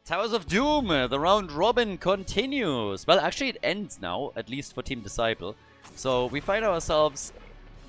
Towers of Doom, the round robin continues. Well, actually it ends now, at least for Team Disciple. So we find ourselves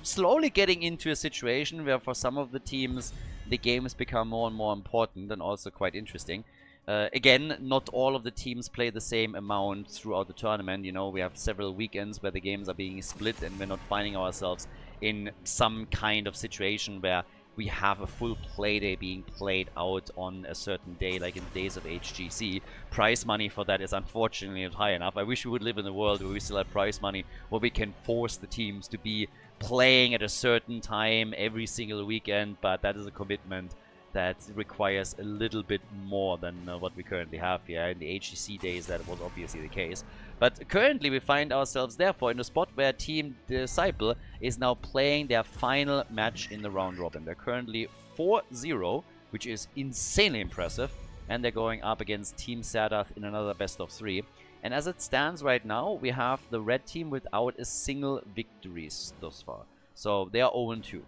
slowly getting into a situation where for some of the teams, the games become more and more important and also quite interesting. Again, not all of the teams play the same amount throughout the tournament. You know, we have several weekends where the games are being split and we're not finding ourselves in some kind of situation where we have a full play day being played out on a certain day, like in the days of HGC. Prize money for that is unfortunately not high enough. I wish we would live in a world where we still have prize money, where we can force the teams to be playing at a certain time every single weekend, but that is a commitment that requires a little bit more than what we currently have here. In the HGC days, that was obviously the case. But currently, we find ourselves, therefore, in a spot where Team Disciple is now playing their final match in the round robin. They're currently 4-0, which is insanely impressive. And they're going up against Team Serdath in another best of 3. And as it stands right now, we have the red team without a single victory thus far. So they are 0-2.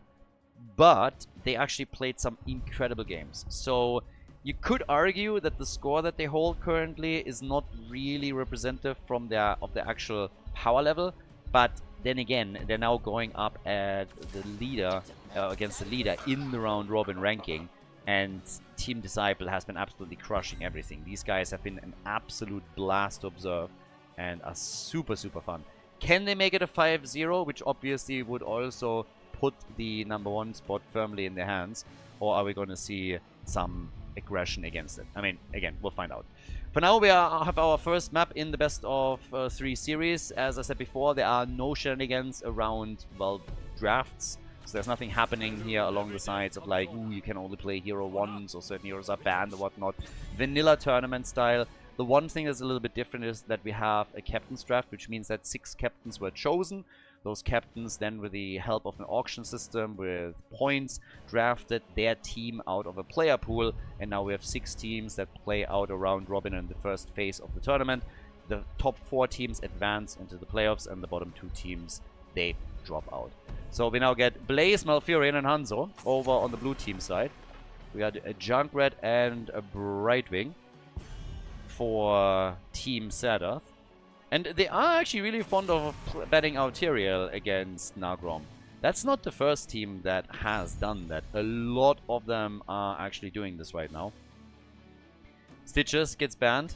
But they actually played some incredible games. So you could argue that the score that they hold currently is not really representative from of the actual power level. But then again, they're now going up at the leader against the leader in the round robin ranking. And Team Disciple has been absolutely crushing everything. These guys have been an absolute blast to observe and are super, super fun. Can they make it a 5-0, which obviously would also put the #1 spot firmly in their hands? Or are we going to see some aggression against it? I mean, again, we'll find out. For now, we have our first map in the best of 3 series. As I said before, there are no shenanigans around, well, drafts. So there's nothing happening here along the sides of like, ooh, you can only play hero 1s or certain heroes are banned or whatnot. Vanilla tournament style. The one thing that's a little bit different is that we have a captain's draft, which means that 6 captains were chosen. Those captains then, with the help of an auction system with points, drafted their team out of a player pool. And now we have 6 teams that play out a round robin in the first phase of the tournament. The top 4 teams advance into the playoffs and the bottom 2 teams, they drop out. So we now get Blaze, Malfurion, and Hanzo over on the blue team side. We got a Junkrat and a Brightwing for Team Serdath. And they are actually really fond of betting out Tyrael against Nagrom. That's not the first team that has done that. A lot of them are actually doing this right now. Stitches gets banned.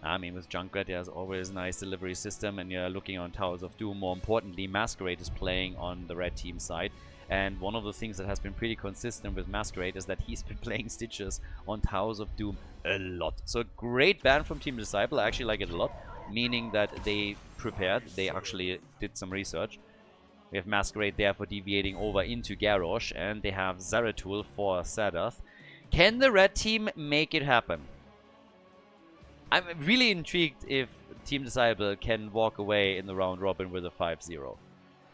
I mean, with Junkrat, there's always a nice delivery system, and you're looking on Towers of Doom. More importantly, Masquerade is playing on the red team side. And one of the things that has been pretty consistent with Masquerade is that he's been playing Stitches on Towers of Doom a lot. So great ban from Team Disciple. I actually like it a lot, meaning that they prepared. They actually did some research. We have Masquerade there for deviating over into Garrosh, and they have Zeratul for Serdath. Can the red team make it happen? I'm really intrigued if Team Disciple can walk away in the round robin with a 5-0.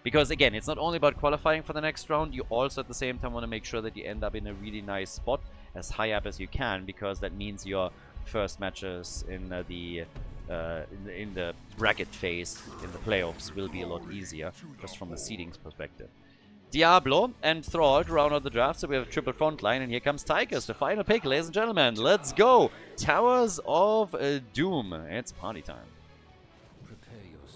Because again, it's not only about qualifying for the next round, you also at the same time want to make sure that you end up in a really nice spot, as high up as you can, because that means your first matches in the bracket phase in the playoffs will be a lot easier, just from the seedings perspective. Diablo and Thrall to round out the draft, so we have a triple front line, and here comes Tychus, the final pick, ladies and gentlemen. Let's go! Towers of Doom. It's party time.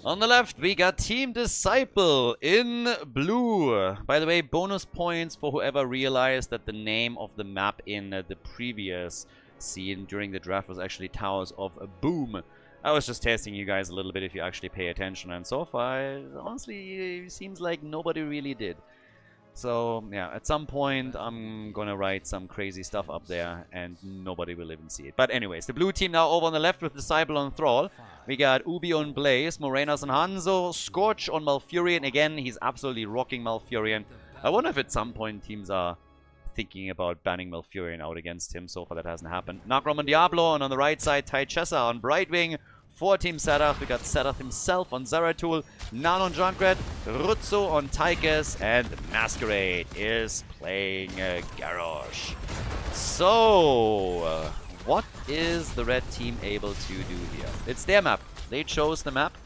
On the left, we got Team Disciple in blue. By the way, bonus points for whoever realized that the name of the map in the previous scene during the draft was actually Towers of Boom. I was just testing you guys a little bit if you actually pay attention, and so far, honestly, it seems like nobody really did. So, yeah, at some point, I'm gonna write some crazy stuff up there, and nobody will even see it. But anyways, the blue team now over on the left with Disciple on Thrall. We got Ubi on Blaze, Morenas on Hanzo, Scorch on Malfurion. Again, he's absolutely rocking Malfurion. I wonder if at some point teams are thinking about banning Malfurion out against him. So far, that hasn't happened. Nagrom on Diablo, and on the right side, Tychessa on Brightwing. For Team Serdath, we got Serdath himself on Zeratul, Nan on Junkrat, Rutzo on Tychus, and Masquerade is playing Garrosh. So, what is the red team able to do here? It's their map. They chose the map.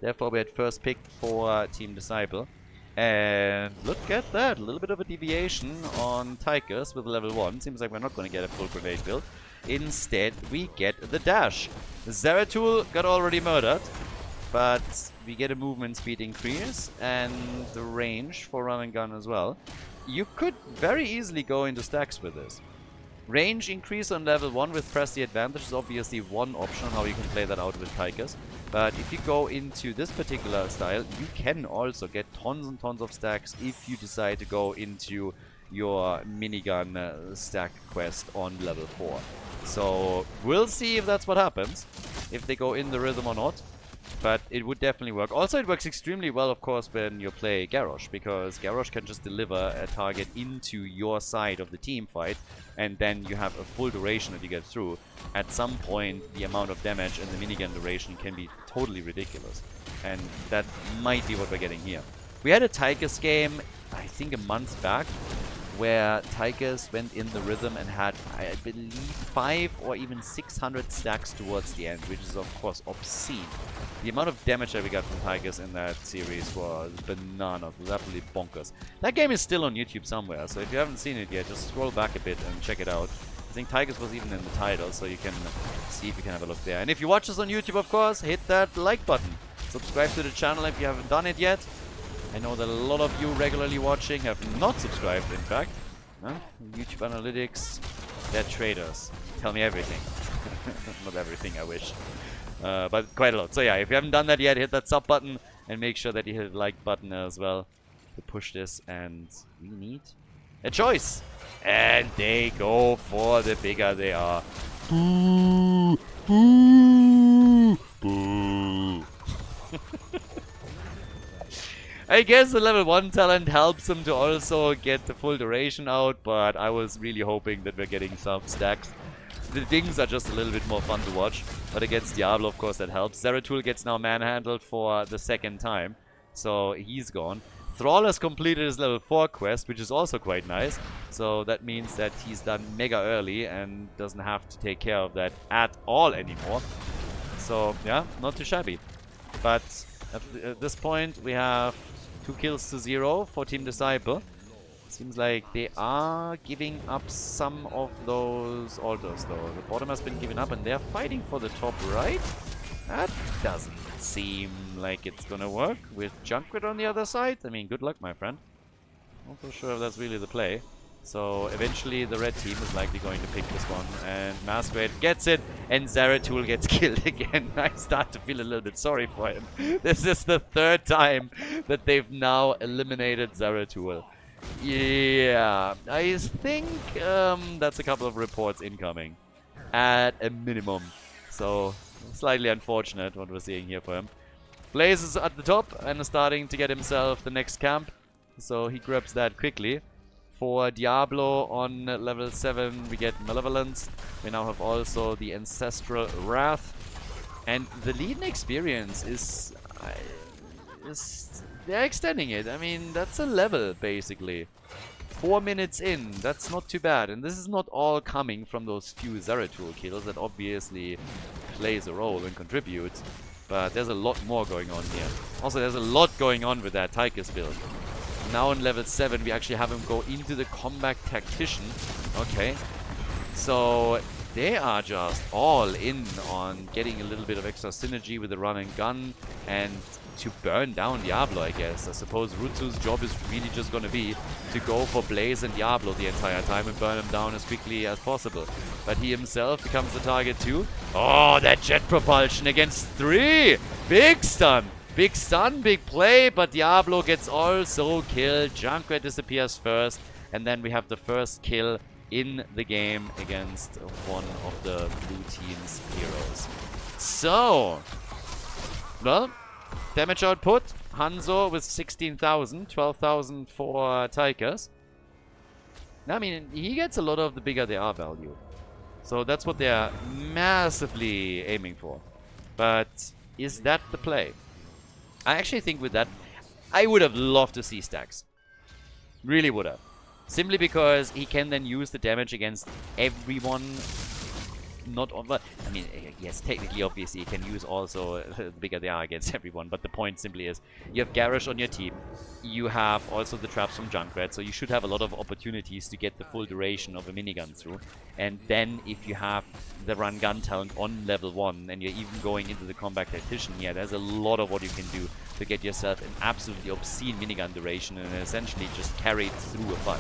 Therefore, we had first pick for Team Disciple. And look at that, a little bit of a deviation on Tychus with level 1. Seems like we're not going to get a full grenade build. Instead, we get the dash. Zeratul got already murdered, but we get a movement speed increase and the range for run and gun as well. You could very easily go into stacks with this. Range increase on level 1 with Press the Advantage is obviously one option how you can play that out with Tychus. But if you go into this particular style, you can also get tons and tons of stacks if you decide to go into your minigun stack quest on level 4. So we'll see if that's what happens, if they go in the rhythm or not. But it would definitely work. Also, it works extremely well, of course, when you play Garrosh, because Garrosh can just deliver a target into your side of the team fight, and then you have a full duration that you get through. At some point, the amount of damage and the minigun duration can be totally ridiculous. And that might be what we're getting here. We had a Tychus game, I think a month back, where Tychus went in the rhythm and had, I believe, 500 or even 600 stacks towards the end, which is of course obscene. The amount of damage that we got from Tychus in that series was bananas, was absolutely bonkers. That game is still on YouTube somewhere, so if you haven't seen it yet, just scroll back a bit and check it out. I think Tychus was even in the title, so you can see if you can have a look there. And if you watch us on YouTube, of course, hit that like button. Subscribe to the channel if you haven't done it yet. I know that a lot of you regularly watching have not subscribed, in fact. YouTube analytics, they're traders. Tell me everything. Not everything, I wish. But quite a lot. So yeah, if you haven't done that yet, hit that sub button and make sure that you hit the like button as well to push this. And we need a choice. And they go for the bigger they are. Boo! Boo! Boo! I guess the level 1 talent helps him to also get the full duration out, but I was really hoping that we're getting some stacks. The things are just a little bit more fun to watch, but against Diablo, of course, that helps. Zeratul gets now manhandled for the second time, so he's gone. Thrall has completed his level 4 quest, which is also quite nice, so that means that he's done mega early and doesn't have to take care of that at all anymore. So, yeah, not too shabby. But at this point, we have 2 kills to 0 for Team Disciple. Seems like they are giving up some of those altars, though. The bottom has been given up, and they're fighting for the top right. That doesn't seem like it's gonna work with Junkrat on the other side. I mean, good luck, my friend. Not so sure if that's really the play. So eventually the red team is likely going to pick this one, and Masquerade gets it, and Zeratul gets killed again. I start to feel a little bit sorry for him. This is the 3rd time that they've now eliminated Zeratul. Yeah, I think that's a couple of reports incoming, at a minimum. So slightly unfortunate what we're seeing here for him. Blaze is at the top and is starting to get himself the next camp, so he grabs that quickly. For Diablo on level 7 we get Malevolence. We now have also the Ancestral Wrath. And the Legion experience is they're extending it. I mean, that's a level basically. 4 minutes in, that's not too bad. And this is not all coming from those few Zeratul kills that obviously plays a role and contributes. But there's a lot more going on here. Also, there's a lot going on with that Tychus build. Now on level 7 we actually have him go into the Combat Tactician. Okay. So they are just all in on getting a little bit of extra synergy with the run and gun and to burn down Diablo, I guess. I suppose Rutsu's job is really just gonna be to go for Blaze and Diablo the entire time and burn him down as quickly as possible. But he himself becomes the target too. Oh, that jet propulsion against 3! Big stun! Big stun, big play, but Diablo gets also killed. Junkrat disappears first, and then we have the first kill in the game against one of the blue team's heroes. So, well, damage output, Hanzo with 16,000, 12,000 for Tychus. I mean, he gets a lot of the bigger they are value. So that's what they're massively aiming for. But is that the play? I actually think with that, I would have loved to see stacks. Really would have. Simply because he can then use the damage against everyone not on. Well, I mean, yes, technically, obviously, you can use also the bigger they are against everyone. But the point simply is, you have Garrosh on your team. You have also the traps from Junkrat, so you should have a lot of opportunities to get the full duration of a minigun through. And then, if you have the run gun talent on level 1, and you're even going into the combat tactician, yeah, there's a lot of what you can do to get yourself an absolutely obscene minigun duration and essentially just carry it through a fight.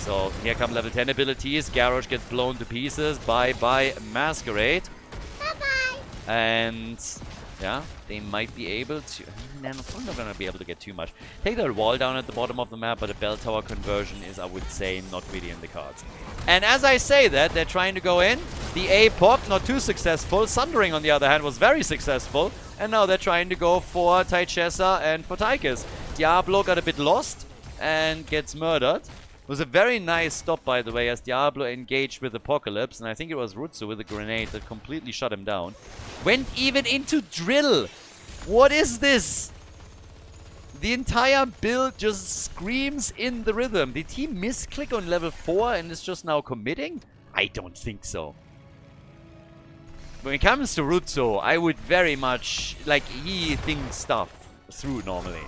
So here come level 10 abilities. Garrosh gets blown to pieces. Bye-bye Masquerade. Bye-bye. And yeah, they might be able to... Nah, I'm not going to be able to get too much. Take that wall down at the bottom of the map, but a bell tower conversion is, I would say, not really in the cards. And as I say that, they're trying to go in. The A pop, not too successful. Sundering, on the other hand, was very successful. And now they're trying to go for Taichessa and for Tychus. Diablo got a bit lost and gets murdered. It was a very nice stop, by the way, as Diablo engaged with Apocalypse. And I think it was Rutsu with a grenade that completely shut him down. Went even into drill. What is this? The entire build just screams in the rhythm. Did he misclick on level 4 and is just now committing? I don't think so. When it comes to Rutsu, I would very much, like, he thinks stuff through normally.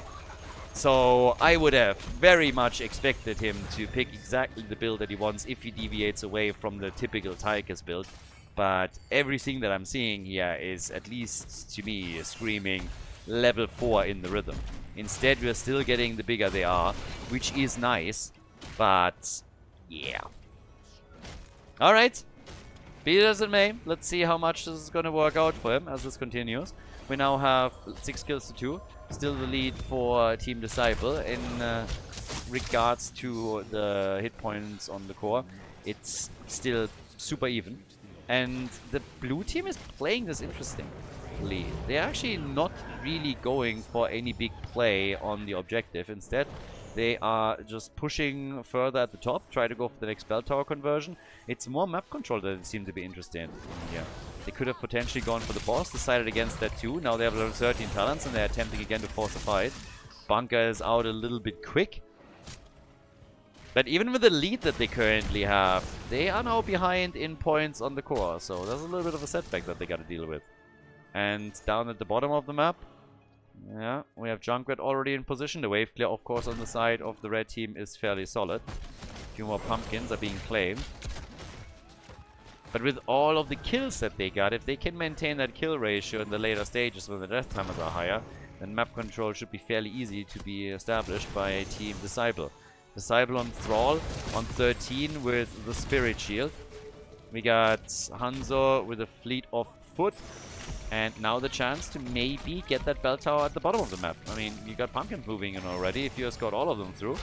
So I would have very much expected him to pick exactly the build that he wants if he deviates away from the typical Tychus build. But everything that I'm seeing here is, at least to me, screaming level 4 in the rhythm. Instead, we're still getting the bigger they are, which is nice. But, yeah. Alright. Be it as it may, let's see how much this is going to work out for him as this continues. We now have 6 kills to 2. Still the lead for Team Disciple. In regards to the hit points on the core, it's still super even. And the blue team is playing this interestingly. They're actually not really going for any big play on the objective. Instead, they are just pushing further at the top, try to go for the next bell tower conversion. It's more map control that they seem to be interested in here. They could have potentially gone for the boss, decided against that too. Now they have level 13 talents and they're attempting again to force a fight. Bunker is out a little bit quick. But even with the lead that they currently have, they are now behind in points on the core. So there's a little bit of a setback that they got to deal with. And down at the bottom of the map, yeah, we have Junkrat already in position. The wave clear, of course, on the side of the red team is fairly solid. A few more pumpkins are being claimed. But with all of the kills that they got, if they can maintain that kill ratio in the later stages when the death timers are higher, then map control should be fairly easy to be established by Team Disciple. Disciple on Thrall on 13 with the Spirit Shield. We got Hanzo with a fleet of foot. And now the chance to maybe get that bell tower at the bottom of the map. I mean, you got pumpkins moving in already. If you escort all of them through,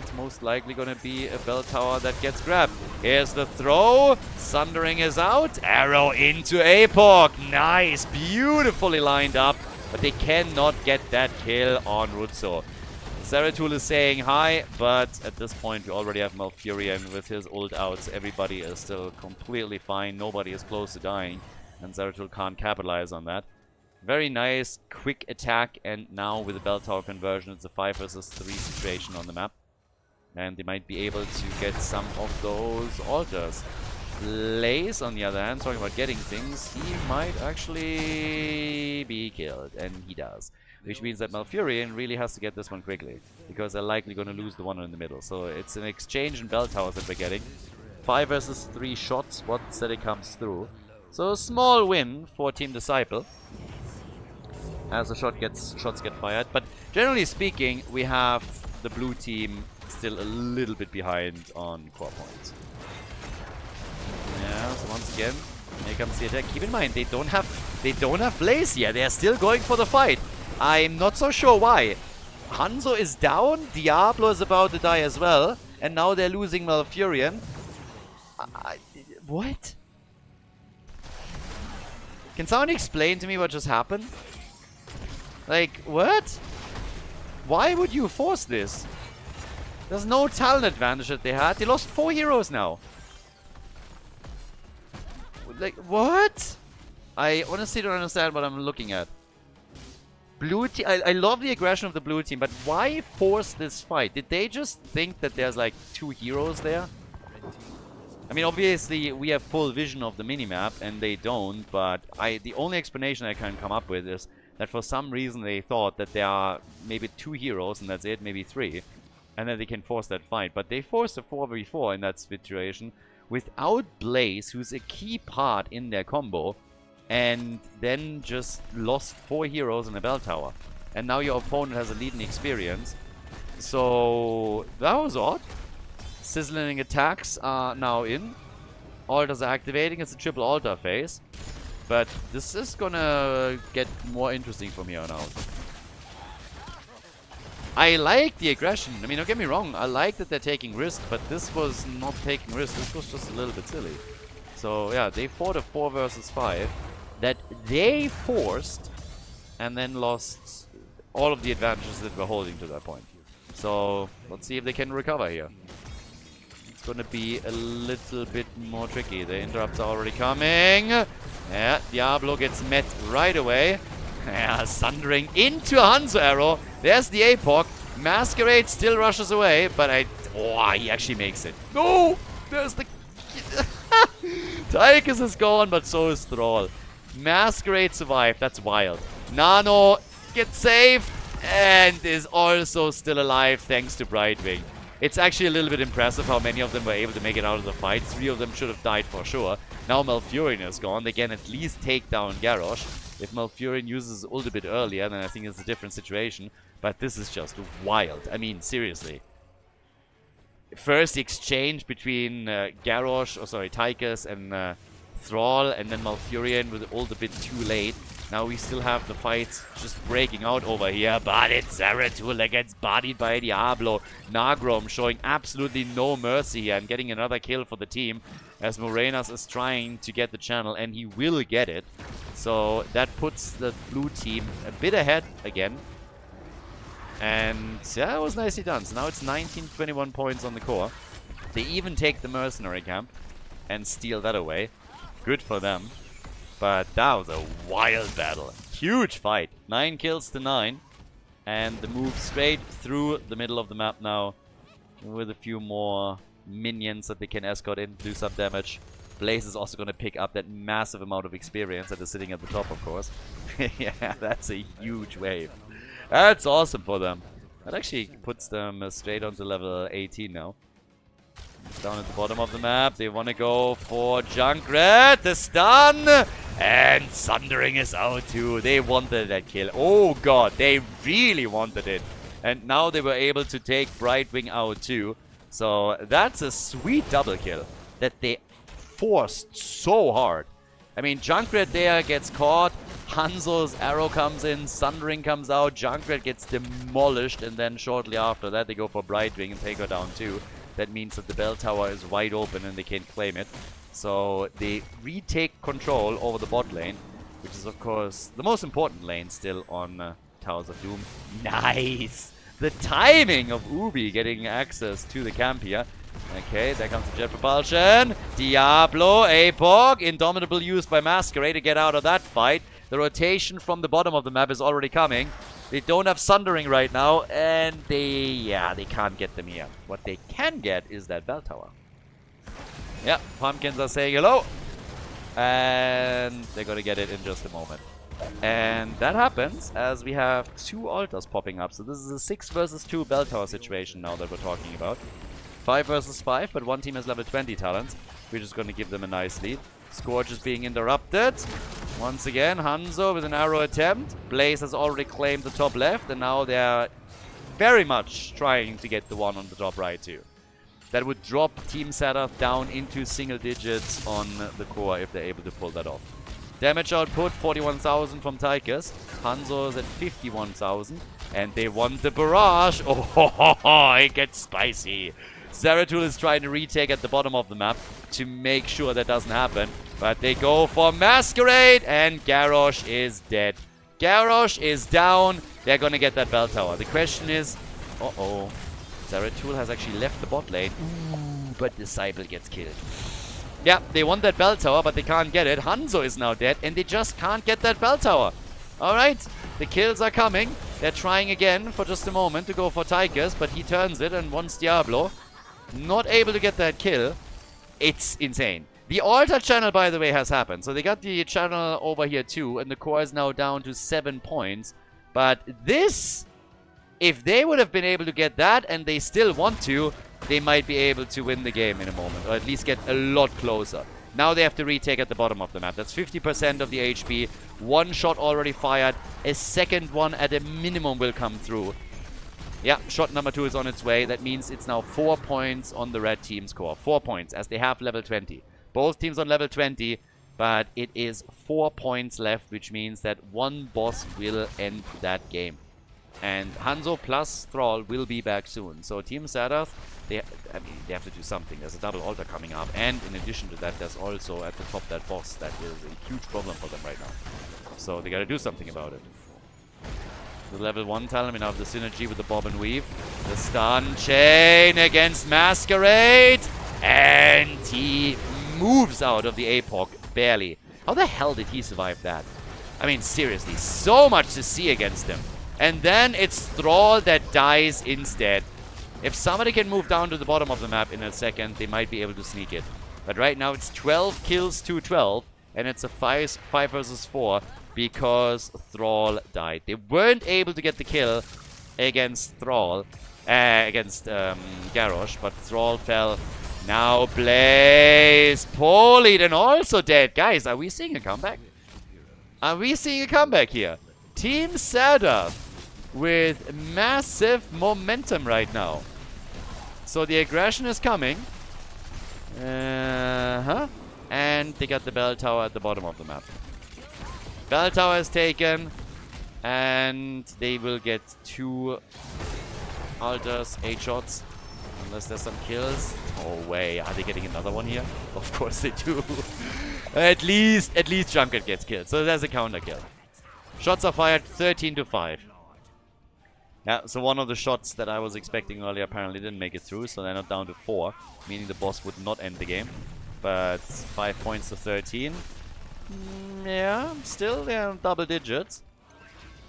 it's most likely going to be a bell tower that gets grabbed. Here's the throw. Sundering is out. Arrow into Apoc. Nice. Beautifully lined up. But they cannot get that kill on Rutsu. Zeratul is saying hi, but at this point we already have Malfurion with his ult out. So everybody is still completely fine. Nobody is close to dying. And Zeratul can't capitalize on that. Very nice, quick attack, and now with the bell tower conversion, it's a 5 versus 3 situation on the map. And they might be able to get some of those altars. Blaze, on the other hand, talking about getting things, he might actually be killed, and he does. Which means that Malfurion really has to get this one quickly, because they're likely going to lose the one in the middle. So it's an exchange in bell towers that we're getting. 5 versus 3 shots once that it comes through. So a small win for Team Disciple as the shots get fired. But generally speaking, we have the blue team still a little bit behind on core points. Yeah, so once again, here comes the attack. Keep in mind, they don't have Blaze here. They're still going for the fight. I'm not so sure why. Hanzo is down, Diablo is about to die as well, and now they're losing Malfurion. What? Can someone explain to me what just happened? Like, what? Why would you force this? There's no talent advantage that they had. They lost 4 heroes now. Like, what? I honestly don't understand what I'm looking at. Blue team, I love the aggression of the blue team, but why force this fight? Did they just think that there's like 2 heroes there? I mean, obviously, we have full vision of the minimap, and they don't, but the only explanation I can come up with is that for some reason they thought that there are maybe 2 heroes, and that's it, maybe 3, and then they can force that fight. But they forced a 4v4 in that situation without Blaze, who's a key part in their combo, and then just lost 4 heroes in a bell tower. And now your opponent has a lead in experience. So that was odd. Sizzling attacks are now in. Altars are activating. It's a triple altar phase. But this is gonna get more interesting from here on out. I like the aggression. I mean, don't get me wrong. I like that they're taking risks, but this was not taking risks. This was just a little bit silly. So yeah, they fought a 4 versus 5 that they forced and then lost all of the advantages that we're holding to that point. So let's see if they can recover here. It's gonna be a little bit more tricky. The interrupts are already coming. Yeah, Diablo gets met right away. Yeah, Sundering into a Hanzo arrow. There's the APOC. Masquerade still rushes away, but he actually makes it. No! There's the... Tychus is gone, but so is Thrall. Masquerade survived. That's wild. Nano gets saved and is also still alive thanks to Brightwing. It's actually a little bit impressive how many of them were able to make it out of the fight. 3 of them should have died for sure. Now Malfurion is gone. They can at least take down Garrosh. If Malfurion uses his ult a bit earlier, then I think it's a different situation. But this is just wild. I mean, seriously. First exchange between Tychus and Thrall, and then Malfurion with the ult a bit too late. Now we still have the fights just breaking out over here, but it's Zeratul that gets bodied by Diablo. Nagrom showing absolutely no mercy here and getting another kill for the team as Morenas is trying to get the channel, and he will get it. So that puts the blue team a bit ahead again. And yeah, it was nicely done. So now it's 19-21 points on the core. They even take the mercenary camp and steal that away. Good for them. But that was a wild battle. Huge fight. 9 kills to 9. And the move straight through the middle of the map now. With a few more minions that they can escort in, do some damage. Blaze is also going to pick up that massive amount of experience that is sitting at the top, of course. Yeah, that's a huge wave. That's awesome for them. That actually puts them straight onto level 18 now. Down at the bottom of the map, they want to go for Junkrat, the stun, and Sundering is out too. They wanted that kill. Oh god, they really wanted it. And now they were able to take Brightwing out too. So that's a sweet double kill that they forced so hard. I mean, Junkrat there gets caught, Hanzo's arrow comes in, Sundering comes out, Junkrat gets demolished, and then shortly after that they go for Brightwing and take her down too. That means that the bell tower is wide open and they can't claim it. So they retake control over the bot lane, which is of course the most important lane still on Towers of Doom. Nice! The timing of Ubi getting access to the camp here. Okay, there comes the jet propulsion. Diablo, APOC, Indomitable used by Masquerade to get out of that fight. The rotation from the bottom of the map is already coming. They don't have Sundering right now, and they can't get them here. What they can get is that bell tower. Yeah, pumpkins are saying hello. And they're gonna get it in just a moment. And that happens as we have 2 altars popping up. So this is a 6 versus 2 bell tower situation now that we're talking about. 5 versus 5, but one team has level 20 talents. We're just gonna give them a nice lead. Scourge is being interrupted. Once again, Hanzo with an arrow attempt. Blaze has already claimed the top left, and now they're very much trying to get the one on the top right too. That would drop Team Serdath down into single digits on the core if they're able to pull that off. Damage output, 41,000 from Tychus. Hanzo is at 51,000, and they want the barrage. Oh, it gets spicy. Zeratul is trying to retake at the bottom of the map to make sure that doesn't happen. But they go for Masquerade, and Garrosh is dead. Garrosh is down. They're going to get that bell tower. The question is... Uh-oh. Zeratul has actually left the bot lane. Ooh, but Disciple gets killed. Yeah, they want that bell tower, but they can't get it. Hanzo is now dead, and they just can't get that bell tower. Alright, the kills are coming. They're trying again for just a moment to go for Tychus, but he turns it and wants Diablo. Not able to get that kill. It's insane. The altar channel, by the way, has happened. So they got the channel over here too, and the core is now down to 7 points. But this, if they would have been able to get that, and they still want to, they might be able to win the game in a moment, or at least get a lot closer. Now they have to retake at the bottom of the map. That's 50% of the HP. One shot already fired. A second one at a minimum will come through. Yeah, shot number 2 is on its way. That means it's now 4 points on the red team score. 4 points, as they have level 20. Both teams on level 20, but it is 4 points left, which means that one boss will end that game. And Hanzo plus Thrall will be back soon. So Team Serdath, they have to do something. There's a double altar coming up. And in addition to that, there's also at the top that boss. That is a huge problem for them right now. So they gotta do something about it. The level 1 talent, we now have the synergy with the bob and weave. The stun chain against Masquerade. And he moves out of the APOC, barely. How the hell did he survive that? I mean, seriously, so much to see against him. And then it's Thrall that dies instead. If somebody can move down to the bottom of the map in a second, they might be able to sneak it. But right now it's 12 kills to 12, and it's a 5 versus 4 because Thrall died. They weren't able to get the kill against Thrall, against Garrosh, but Thrall fell. Now Blaze, Polite, and also dead. Guys, are we seeing a comeback? Are we seeing a comeback here? Team Serdath with massive momentum right now. So the aggression is coming. And they got the bell tower at the bottom of the map. Bell tower is taken. And they will get 2 altars, 8 shots. Unless there's some kills. No way. Are they getting another one here? Of course they do. At least Junket gets killed. So there's a counter kill. Shots are fired 13 to 5. Yeah, so one of the shots that I was expecting earlier apparently didn't make it through, so they're not down to 4, meaning the boss would not end the game. But 5 points to 13. Yeah, still they're double digits.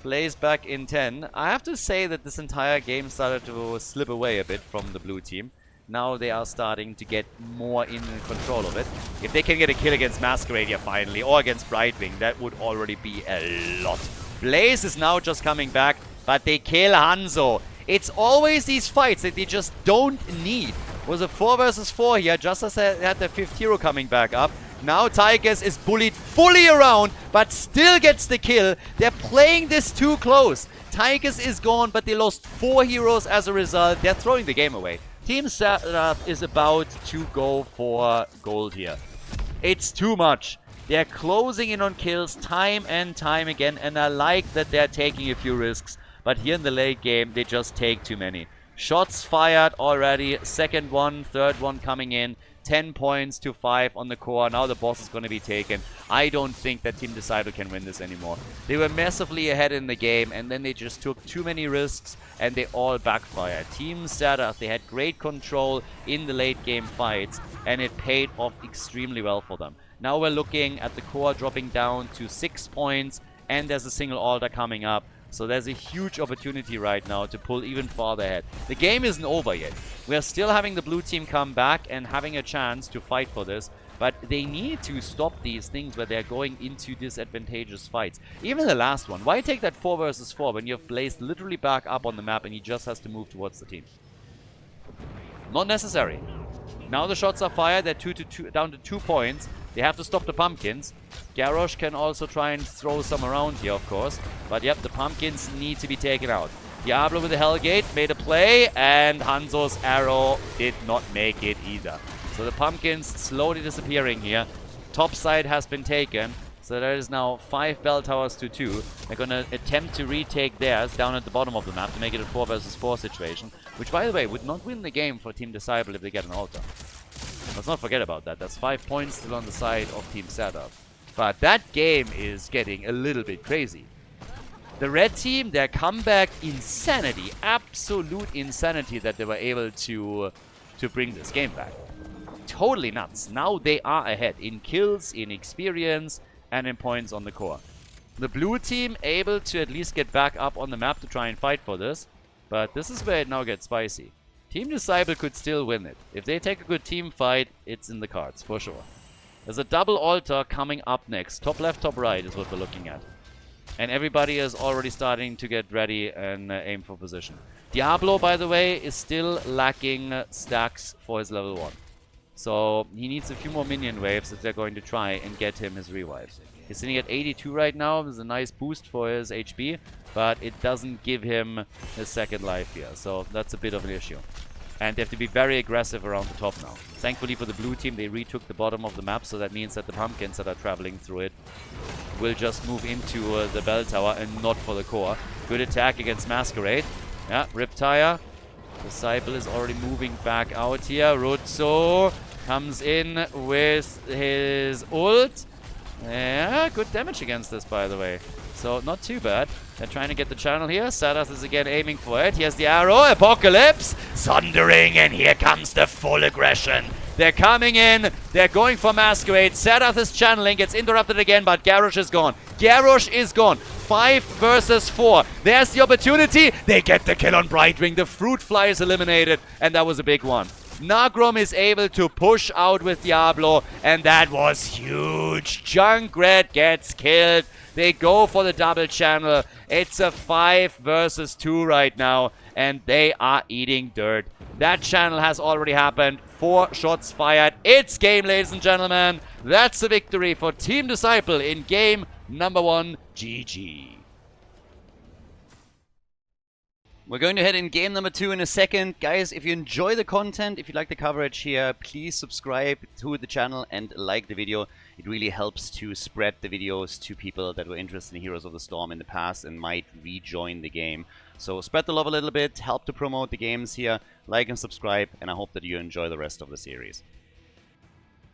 Blaze back in 10. I have to say that this entire game started to slip away a bit from the blue team. Now they are starting to get more in control of it. If they can get a kill against Masquerade here finally, or against Brightwing, that would already be a lot. Blaze is now just coming back, but they kill Hanzo. It's always these fights that they just don't need. It was a 4 versus 4 here, just as they had the 5th hero coming back up. Now Tigers is bullied fully around, but still gets the kill. They're playing this too close. Tigers is gone, but they lost 4 heroes as a result. They're throwing the game away. Team Serdath is about to go for gold here. It's too much. They're closing in on kills time and time again, and I like that they're taking a few risks. But here in the late game, they just take too many. Shots fired already. Second one, third one coming in. 10 points to 5 on the core. Now the boss is going to be taken. I don't think that Team Disciple can win this anymore. They were massively ahead in the game, and then they just took too many risks, and they all backfired. Team Serdath, they had great control in the late game fights, and it paid off extremely well for them. Now we're looking at the core dropping down to 6 points, and there's a single altar coming up. So there's a huge opportunity right now to pull even farther ahead. The game isn't over yet. We are still having the blue team come back and having a chance to fight for this. But they need to stop these things where they're going into disadvantageous fights. Even the last one. Why take that 4 versus 4 when you have Blaze literally back up on the map and he just has to move towards the team? Not necessary. Now the shots are fired. They're down to 2 points. They have to stop the pumpkins. Garrosh can also try and throw some around here, of course. But yep, the pumpkins need to be taken out. Diablo with the Hellgate made a play, and Hanzo's arrow did not make it either. So the pumpkins slowly disappearing here. Top side has been taken. So there is now 5 bell towers to 2. They're going to attempt to retake theirs down at the bottom of the map to make it a 4 versus 4 situation. Which, by the way, would not win the game for Team Disciple if they get an altar. Let's not forget about that. That's 5 points still on the side of Team Serdath. But that game is getting a little bit crazy. The red team, their comeback insanity, absolute insanity that they were able to bring this game back. Totally nuts. Now they are ahead in kills, in experience, and in points on the core. The blue team able to at least get back up on the map to try and fight for this. But this is where it now gets spicy. Team Disciple could still win it. If they take a good team fight, it's in the cards, for sure. There's a double altar coming up next. Top left, top right is what we're looking at. And everybody is already starting to get ready and aim for position. Diablo, by the way, is still lacking stacks for his level 1. So he needs a few more minion waves if they're going to try and get him his revives. He's sitting at 82 right now. There's a nice boost for his HP, but it doesn't give him his second life here. So that's a bit of an issue. And they have to be very aggressive around the top now. Thankfully for the blue team, they retook the bottom of the map, so that means that the pumpkins that are traveling through it will just move into the bell tower and not for the core. Good attack against Masquerade. Yeah, Riptire. Disciple is already moving back out here. Rutzo comes in with his ult. Yeah, good damage against this, by the way. So, not too bad. They're trying to get the channel here. Serdath is again aiming for it. Here's the arrow. Apocalypse. Sundering, and here comes the full aggression. They're coming in. They're going for Masquerade. Serdath is channeling. Gets interrupted again, but Garrosh is gone. Garrosh is gone. 5 versus 4. There's the opportunity. They get the kill on Brightwing. The Fruit Fly is eliminated, and that was a big one. Nagrom is able to push out with Diablo, and that was huge. Junkrat gets killed. They go for the double channel. It's a 5 versus 2 right now, and they are eating dirt. That channel has already happened. 4 shots fired. It's game, ladies and gentlemen. That's a victory for Team Disciple in game number 1. GG. We're going to head in game number 2 in a second. Guys, if you enjoy the content, if you like the coverage here, please subscribe to the channel and like the video. It really helps to spread the videos to people that were interested in Heroes of the Storm in the past and might rejoin the game. So spread the love a little bit, help to promote the games here, like and subscribe, and I hope that you enjoy the rest of the series.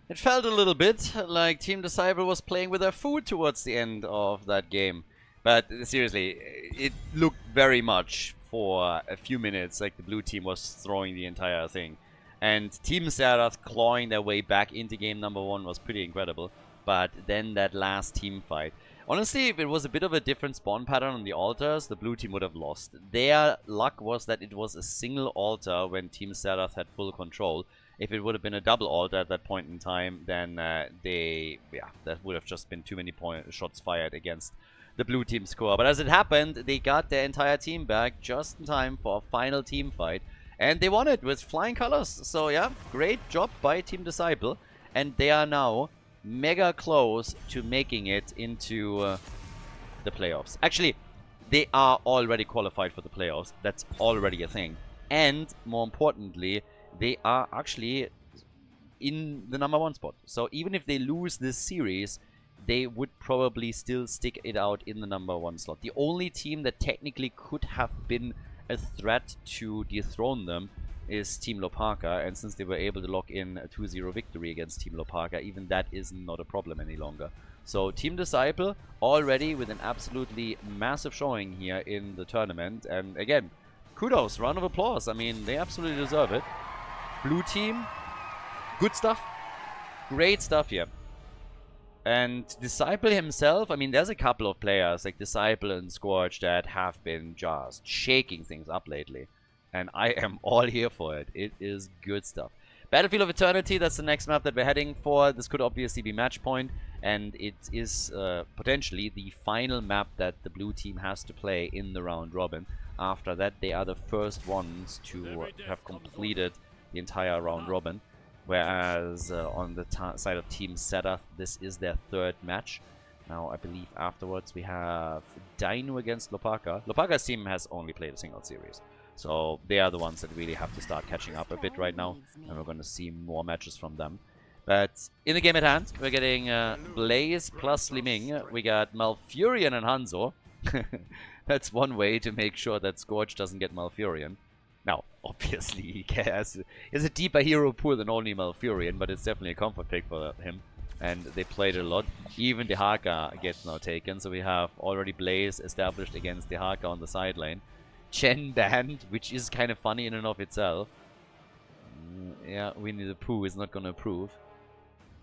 It felt a little bit like Team Disciple was playing with their food towards the end of that game. But seriously, it looked very much for a few minutes like the blue team was throwing the entire thing. And Team Serdath clawing their way back into game number 1 was pretty incredible. But then that last team fight. Honestly, if it was a bit of a different spawn pattern on the altars, the blue team would have lost. Their luck was that it was a single altar when Team Serdath had full control. If it would have been a double altar at that point in time, then that would have just been too many shots fired against the blue team's core. But as it happened, they got their entire team back just in time for a final team fight. And they won it with flying colors. So yeah, great job by Team Disciple. And they are now mega close to making it into the playoffs. Actually, they are already qualified for the playoffs. That's already a thing. And more importantly, they are actually in the number 1 spot. So even if they lose this series, they would probably still stick it out in the number 1 slot. The only team that technically could have been a threat to dethrone them is Team Lopaka, and since they were able to lock in a 2-0 victory against Team Lopaka, even that is not a problem any longer. So Team Disciple already with an absolutely massive showing here in the tournament, and again, kudos, round of applause. I mean, they absolutely deserve it. Blue team, good stuff, great stuff here. And Disciple himself, I mean, there's a couple of players like Disciple and Scorch that have been just shaking things up lately. And I am all here for it. It is good stuff. Battlefield of Eternity, that's the next map that we're heading for. This could obviously be match point. And it is potentially the final map that the blue team has to play in the round robin. After that, they are the first ones to have completed the entire round robin. Whereas on the side of Team Serdath, this is their 3rd match. Now, I believe afterwards we have Dino against Lopaka. Lopaka's team has only played a single series. So they are the ones that really have to start catching up a bit right now. And we're going to see more matches from them. But in the game at hand, we're getting Blaze plus Liming. We got Malfurion and Hanzo. That's one way to make sure that Scorch doesn't get Malfurion. Now, obviously, he has a deeper hero pool than only Malfurion, but it's definitely a comfort pick for him. And they played a lot. Even the Haka gets now taken, so we have already Blaze established against the Haka on the side lane. Chen banned, which is kind of funny in and of itself. Yeah, Winnie the Pooh is not going to approve.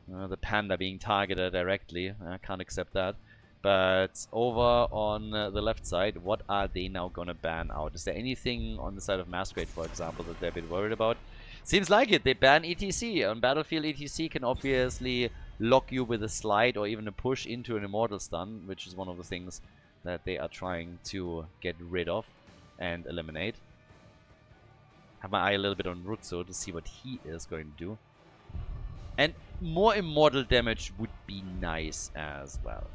The panda being targeted directly. I can't accept that. But over on the left side, what are they now gonna ban out? Is there anything on the side of Masquerade, for example, that they're a bit worried about? Seems like it. They ban ETC. On Battlefield, ETC can obviously lock you with a slide or even a push into an Immortal Stun, which is one of the things that they are trying to get rid of and eliminate. Have my eye a little bit on Rutzo to see what he is going to do. And more Immortal damage would be nice as well.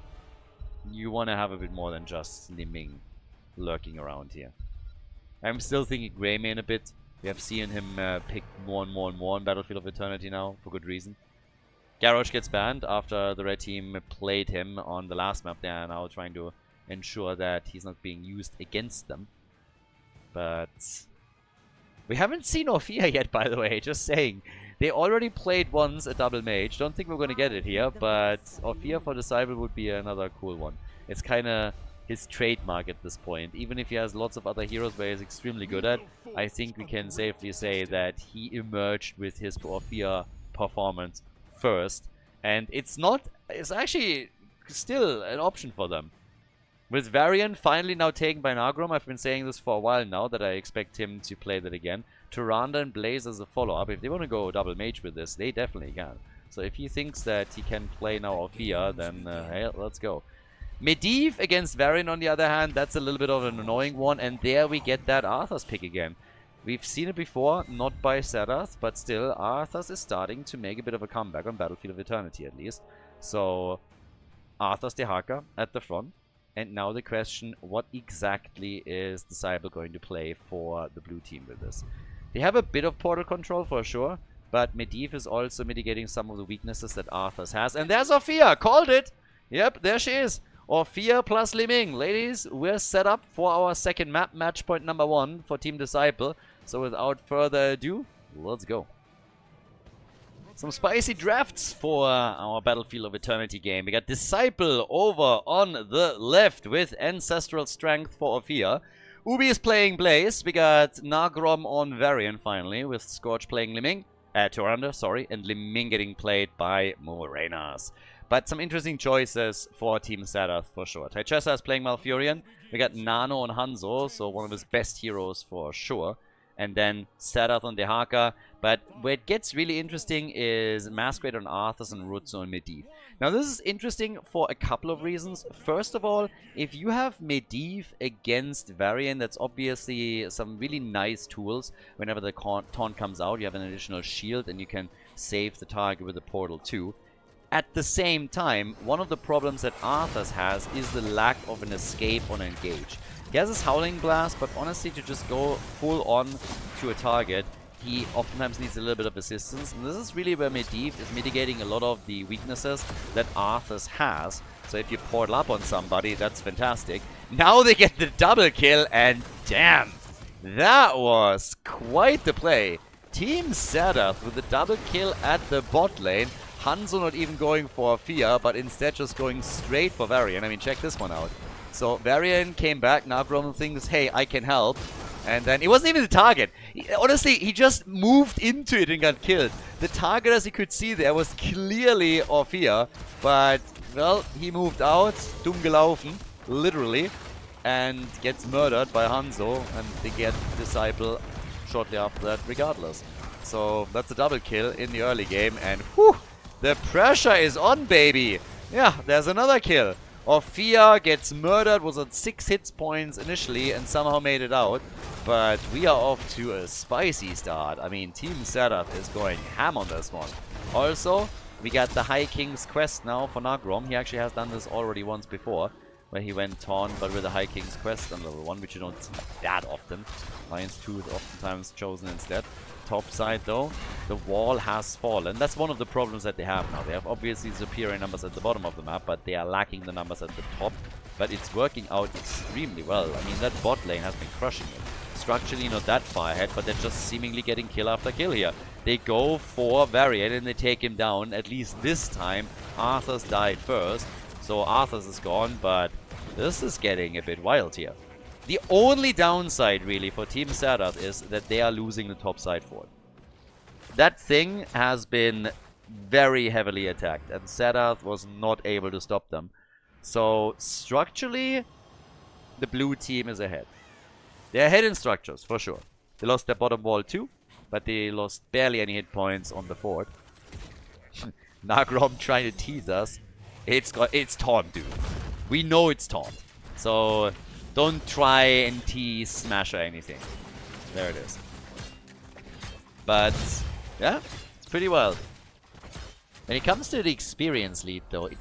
You want to have a bit more than just Liming lurking around here. I'm still thinking Greymane a bit. We have seen him pick more and more and more in Battlefield of Eternity now, for good reason. Garrosh gets banned after the red team played him on the last map. They are now trying to ensure that he's not being used against them. But we haven't seen Orphea yet, by the way, just saying. They already played once a double mage. Don't think we're going to get it here, but Orphea for Disciple would be another cool one. It's kind of his trademark at this point. Even if he has lots of other heroes where he's extremely good at, I think we can safely say that he emerged with his Orphea performance first. And it's actually still an option for them. With Varian finally now taken by Nagrom, I've been saying this for a while now, that I expect him to play that again. Tyrande and Blaze as a follow-up. If they want to go double mage with this, they definitely can. So if he thinks that he can play now Orphea, then hey, let's go. Medivh against Varian, on the other hand, that's a little bit of an annoying one. And there we get that Arthas pick again. We've seen it before, not by Serdath, but still, Arthas is starting to make a bit of a comeback on Battlefield of Eternity at least. So, Arthas Dehaka at the front. And now the question, what exactly is Disciple going to play for the blue team with this? They have a bit of portal control for sure, but Medivh is also mitigating some of the weaknesses that Arthas has. And there's Orphea! Called it! Yep, there she is! Orphea plus Liming. Ladies, we're set up for our second map, match point number 1 for Team Disciple. So without further ado, let's go. Some spicy drafts for our Battlefield of Eternity game. We got Disciple over on the left with Ancestral Strength for Orphea. Ubi is playing Blaze. We got Nagrom on Varian finally, with Scorch playing Liming. Tyrande, sorry, and Liming getting played by Morenas. But some interesting choices for Team Serdath for sure. Tychessa is playing Malfurion. We got Nano on Hanzo, so one of his best heroes for sure. And then Serdath on Dehaka. But where it gets really interesting is Masquerade on Arthas and Rutzo and Medivh. Now this is interesting for a couple of reasons. First of all, if you have Medivh against Varian, that's obviously some really nice tools. Whenever the taunt comes out, you have an additional shield and you can save the target with a portal too. At the same time, one of the problems that Arthas has is the lack of an escape on engage. He has his Howling Blast, but honestly, to just go full on to a target, he oftentimes needs a little bit of assistance. And this is really where Medivh is mitigating a lot of the weaknesses that Arthas has. So if you portal up on somebody, that's fantastic. Now they get the double kill, and damn, that was quite the play. Team Serdath with the double kill at the bot lane. Hanzo not even going for Orphea, but instead just going straight for Varian. I mean, check this one out. So Varian came back, Nagrom thinks, hey, I can help. And then it wasn't even the target. Honestly, he just moved into it and got killed. The target, as you could see there, was clearly Orphea. But, well, he moved out, dumm gelaufen, literally, and gets murdered by Hanzo. And they get Disciple shortly after that regardless. So that's a double kill in the early game. And whew, the pressure is on, baby. Yeah, there's another kill. Orphea gets murdered, was at 6 hit points initially and somehow made it out. But we are off to a spicy start. I mean, Team Serdath is going ham on this one. Also, we got the High King's quest now for Nagrom. He actually has done this already once before, where he went taunt, but with the High King's quest on level 1, which you don't see that often. Lions 2 is oftentimes chosen instead. Top side though, the wall has fallen. That's one of the problems that they have now. They have obviously superior numbers at the bottom of the map, but they are lacking the numbers at the top. But it's working out extremely well. I mean, that bot lane has been crushing it. Structurally not that far ahead, but they're just seemingly getting kill after kill here. They go for Varian and they take him down. At least this time, Arthas died first. So Arthas is gone, but this is getting a bit wild here. The only downside, really, for Team Serdath is that they are losing the top side fort. That thing has been very heavily attacked, and Serdath was not able to stop them. So structurally, the blue team is ahead. They're ahead in structures, for sure. They lost their bottom wall too, but they lost barely any hit points on the fort. Nagrom trying to tease us. It's taunt, dude. We know it's taunt. So don't try and tease Smash or anything. There it is. But yeah, it's pretty wild. When it comes to the experience lead though, it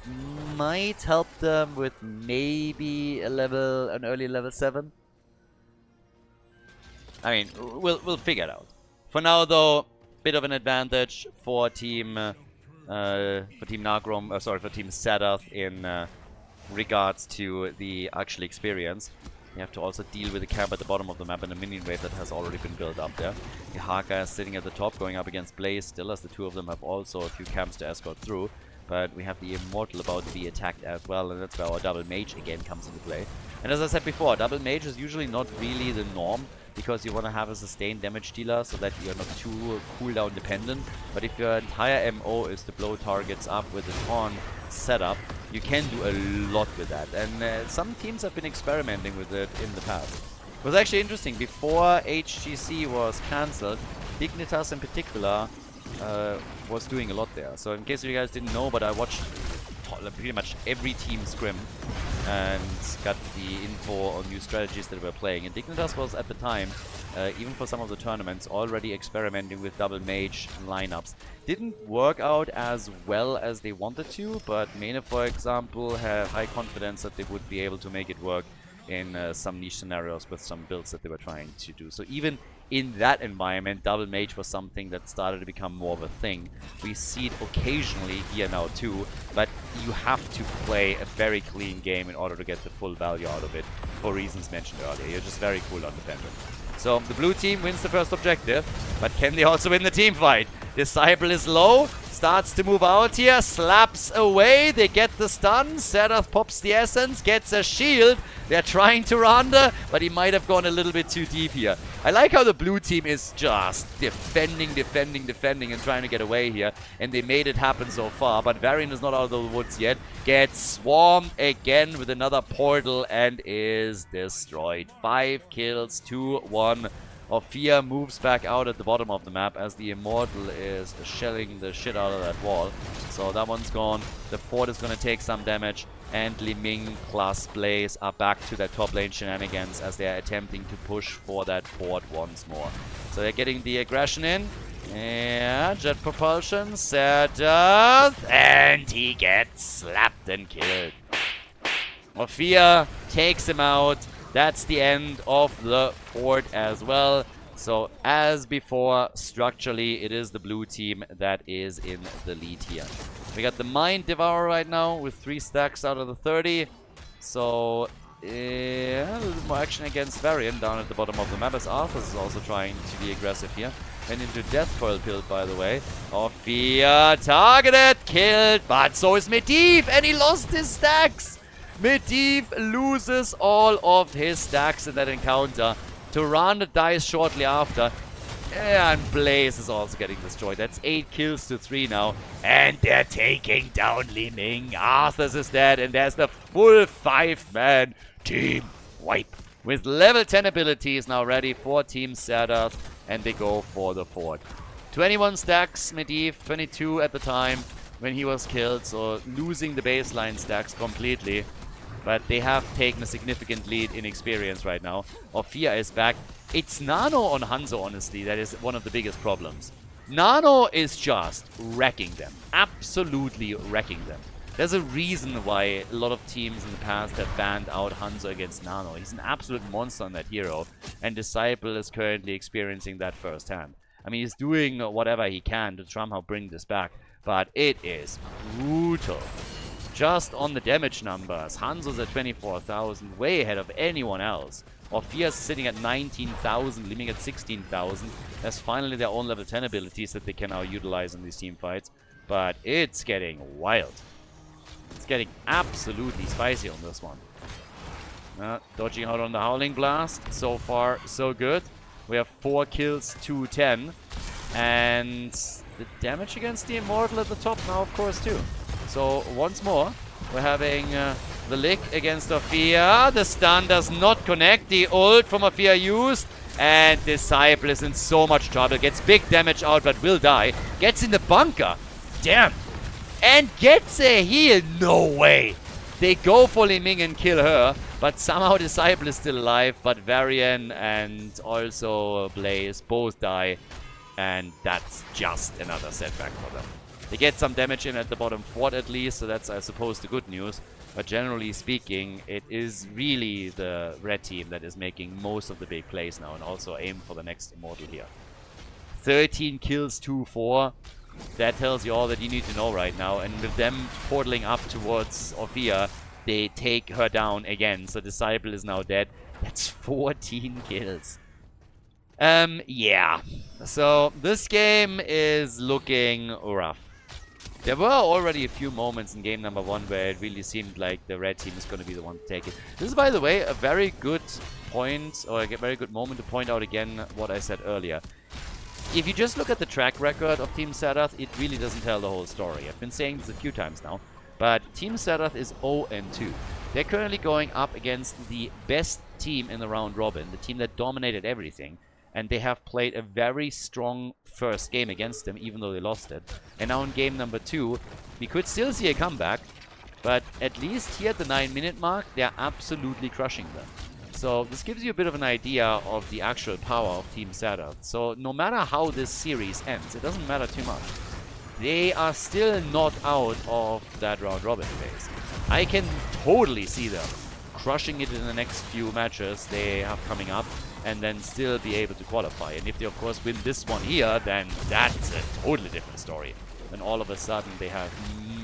might help them with maybe an early level 7. I mean, we'll figure it out. For now though, bit of an advantage for Team Nagrom, for Team Serdath in regards to the actual experience. You have to also deal with the camp at the bottom of the map and a minion wave that has already been built up there. The Haka is sitting at the top, going up against Blaze still, as the two of them have also a few camps to escort through. But we have the Immortal about to be attacked as well, and that's where our Double Mage again comes into play. And as I said before, Double Mage is usually not really the norm, because you want to have a sustained damage dealer so that you're not too cooldown dependent. But if your entire MO is to blow targets up with a taunt setup, you can do a lot with that. And some teams have been experimenting with it in the past. It was actually interesting. Before HGC was cancelled, Dignitas in particular was doing a lot there. So in case you guys didn't know, but I watched pretty much every team scrim and got the info on new strategies that we're playing. And Dignitas was at the time, even for some of the tournaments, already experimenting with double mage lineups. Didn't work out as well as they wanted to, but Mene, for example, had high confidence that they would be able to make it work in some niche scenarios with some builds that they were trying to do. So even in that environment, double mage was something that started to become more of a thing. We see it occasionally here now too, but you have to play a very clean game in order to get the full value out of it, for reasons mentioned earlier. You're just very cooldown dependent. So the blue team wins the first objective, but can they also win the team fight? Disciple is low, starts to move out here, slaps away, they get the stun, Serdath pops the essence, gets a shield, they're trying to Randa, but he might have gone a little bit too deep here. I like how the blue team is just defending and trying to get away here, and they made it happen so far, but Varian is not out of the woods yet, gets swarmed again with another portal and is destroyed. 5 kills to 1. Ophia moves back out at the bottom of the map as the Immortal is shelling the shit out of that wall. So that one's gone. The fort is going to take some damage. And Li Ming plus Blaze are back to their top lane shenanigans as they are attempting to push for that fort once more. So they're getting the aggression in. Yeah, jet propulsion, Serdath, and he gets slapped and killed. Ophia takes him out. That's the end of the fort as well. So as before, structurally, it is the blue team that is in the lead here. We got the Mind Devourer right now with 3 stacks out of the 30. So yeah, a little bit more action against Varian down at the bottom of the map, as Arthas is also trying to be aggressive here. Went into Death Coil build, by the way. Ophia targeted, killed, but so is Medivh, and he lost his stacks. Medivh loses all of his stacks in that encounter. Tyrande dies shortly after. And Blaze is also getting destroyed. That's 8 kills to 3 now. And they're taking down Li Ming. Arthas is dead. And there's the full 5-man team wipe. With level 10 abilities now ready for Team Serdath. And they go for the fort. 21 stacks, Medivh. 22 at the time when he was killed. So losing the baseline stacks completely. But they have taken a significant lead in experience right now. Ophia is back. It's Nano on Hanzo, honestly, that is one of the biggest problems. Nano is just wrecking them. Absolutely wrecking them. There's a reason why a lot of teams in the past have banned out Hanzo against Nano. He's an absolute monster on that hero. And Disciple is currently experiencing that firsthand. I mean, he's doing whatever he can to somehow bring this back. But it is brutal. Just on the damage numbers, Hanzo's at 24,000, way ahead of anyone else. Ophia's sitting at 19,000, Li Ming at 16,000. That's finally their own level 10 abilities that they can now utilize in these team fights. But it's getting wild. It's getting absolutely spicy on this one. Dodging out on the Howling Blast. So far, so good. We have 4 kills to 10. And the damage against the Immortal at the top now, of course, too. So once more, we're having The lick against Ophia. The stun does not connect. The ult from Ophia used. And Disciple is in so much trouble. Gets big damage out, but will die. Gets in the bunker. Damn. And gets a heal. No way. They go for Li Ming and kill her. But somehow Disciple is still alive. But Varian and also Blaze both die. And that's just another setback for them. They get some damage in at the bottom fort at least. So that's, I suppose, the good news. But generally speaking, it is really the red team that is making most of the big plays now. And also aim for the next Immortal here. 13 kills, 2-4. That tells you all that you need to know right now. And with them portaling up towards Ophia, they take her down again. So Disciple is now dead. That's 14 kills. Yeah. So this game is looking rough. There were already a few moments in game number 1 where it really seemed like the red team is going to be the one to take it. This is, by the way, a very good point, or a very good moment to point out again what I said earlier. If you just look at the track record of Team Serdath, it really doesn't tell the whole story. I've been saying this a few times now, but Team Serdath is 0-2. They're currently going up against the best team in the round robin, the team that dominated everything. And they have played a very strong first game against them, even though they lost it. And now in game number 2, we could still see a comeback. But at least here at the 9-minute mark, they're absolutely crushing them. So this gives you a bit of an idea of the actual power of Team Serdath. So no matter how this series ends, it doesn't matter too much. They are still not out of that round robin phase. I can totally see them crushing it in the next few matches they have coming up. And then still be able to qualify. And if they, of course, win this one here, then that's a totally different story. Then all of a sudden, they have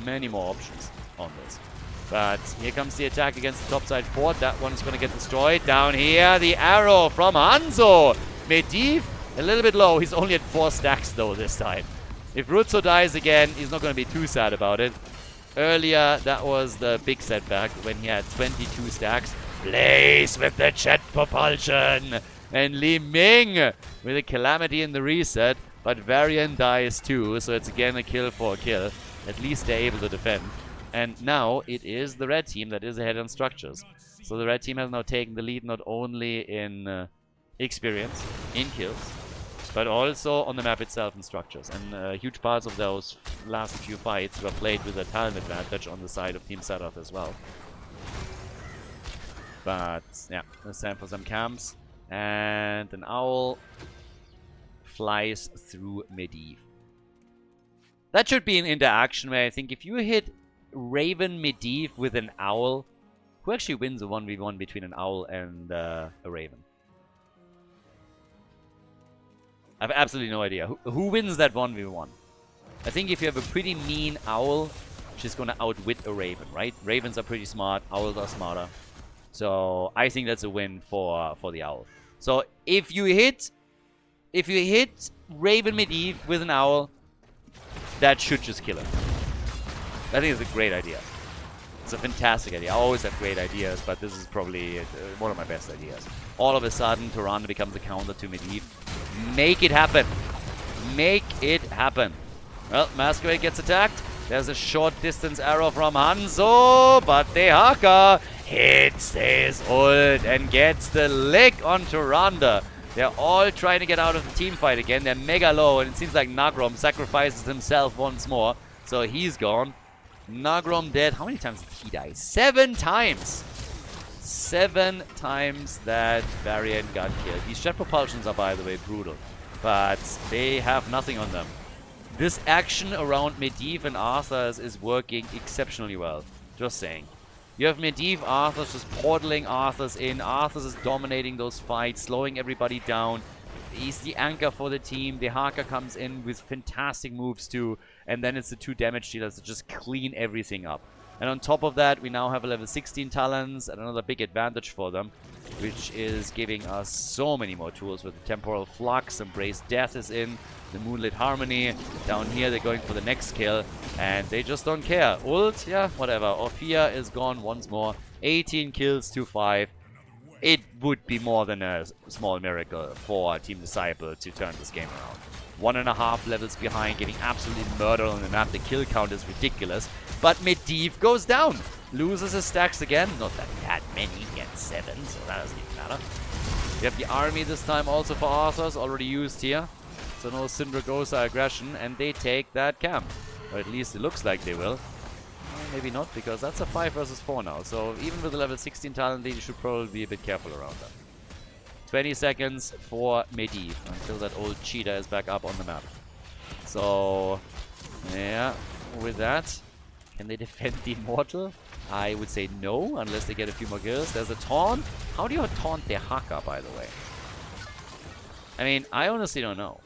many more options on this. But here comes the attack against the topside fort. That one is going to get destroyed. Down here, the arrow from Hanzo. Medivh, a little bit low. He's only at 4 stacks, though, this time. If Rutzo dies again, he's not going to be too sad about it. Earlier, that was the big setback when he had 22 stacks. Blaze with the jet propulsion. And Li Ming with a calamity in the reset. But Varian dies too. So it's again a kill for a kill. At least they're able to defend. And now it is the red team that is ahead on structures. So the red team has now taken the lead not only in experience, in kills, but also on the map itself in structures. And huge parts of those last few fights were played with a talent advantage on the side of Team Serdath as well. But, yeah, it's time for some camps. And an owl flies through Medivh. That should be an interaction where I think if you hit Raven Medivh with an owl, who actually wins a 1v1 between an owl and a Raven? I have absolutely no idea. Who wins that 1v1? I think if you have a pretty mean owl, she's going to outwit a Raven, right? Ravens are pretty smart, owls are smarter. So I think that's a win for the owl. So if you hit Raven Medivh with an owl, that should just kill him. I think it's a great idea. It's a fantastic idea. I always have great ideas, but this is probably one of my best ideas. All of a sudden, Tyrande becomes a counter to Medivh. Make it happen. Make it happen. Well, Masquerade gets attacked. There's a short distance arrow from Hanzo, but Dehaka hits his ult and gets the lick on Tyrande. They're all trying to get out of the team fight again. They're mega low, and it seems like Nagrom sacrifices himself once more. So he's gone. Nagrom dead. How many times did he die? 7 times. 7 times that Varian got killed. These jet propulsions are, by the way, brutal. But they have nothing on them. This action around Medivh and Arthas is working exceptionally well. Just saying. You have Medivh, Arthas just portaling Arthas in. Arthas is dominating those fights, slowing everybody down. He's the anchor for the team. Dehaka comes in with fantastic moves too. And then it's the 2 damage dealers that just clean everything up. And on top of that, we now have a level 16 talents and another big advantage for them, which is giving us so many more tools with the Temporal Flux. Embrace Death is in, the Moonlit Harmony. Down here, they're going for the next kill, and they just don't care. Ult, yeah, whatever. Ophia is gone once more. 18 kills to 5. it would be more than a small miracle for Team Disciple to turn this game around. 1.5 levels behind, getting absolutely murdered on the map. The kill count is ridiculous. But Medivh goes down. Loses his stacks again. Not that many. He gets 7, so that doesn't even matter. We have the army this time also for Arthurs, already used here. So no Syndragosa aggression, and they take that camp. Or at least it looks like they will. Well, maybe not, because that's a 5 versus 4 now. So even with the level 16 talent lead, you should probably be a bit careful around that. 20 seconds for Medivh until that old cheetah is back up on the map. So, yeah, with that, can they defend the Immortal? I would say no, unless they get a few more kills. There's a taunt. How do you taunt their Haka, by the way? I mean, I honestly don't know.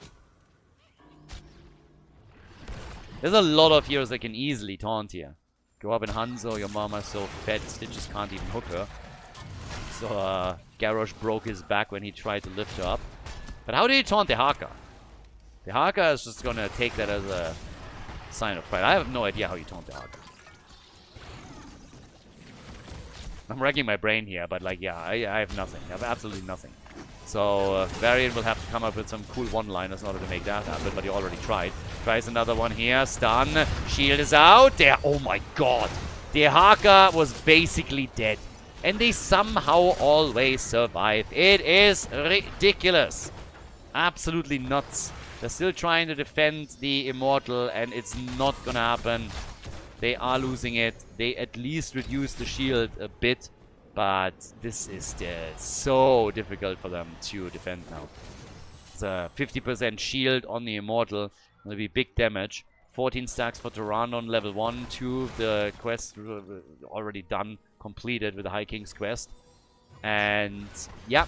There's a lot of heroes that can easily taunt here. Go up in Hanzo, your mama's so fat, Stitches can't even hook her. So, Garrosh broke his back when he tried to lift her up. But how do you taunt the Haka? The Haka is just gonna take that as a sign of pride. I have no idea how you taunt the Haka. I'm racking my brain here, but like, yeah, I have nothing. I have absolutely nothing. So, Varian will have to come up with some cool one-liners in order to make that happen, but he already tried. Tries another one here. Stun. Shield is out. There. Oh my god. The Haka was basically dead. And they somehow always survive. It is ridiculous. Absolutely nuts. They're still trying to defend the Immortal, and it's not gonna happen. They are losing it. They at least reduced the shield a bit, but this is still so difficult for them to defend now. It's a 50% shield on the Immortal. Will be big damage. 14 stacks for Durand on level 1. 2 of the quests already done, completed with the High King's quest. And yeah,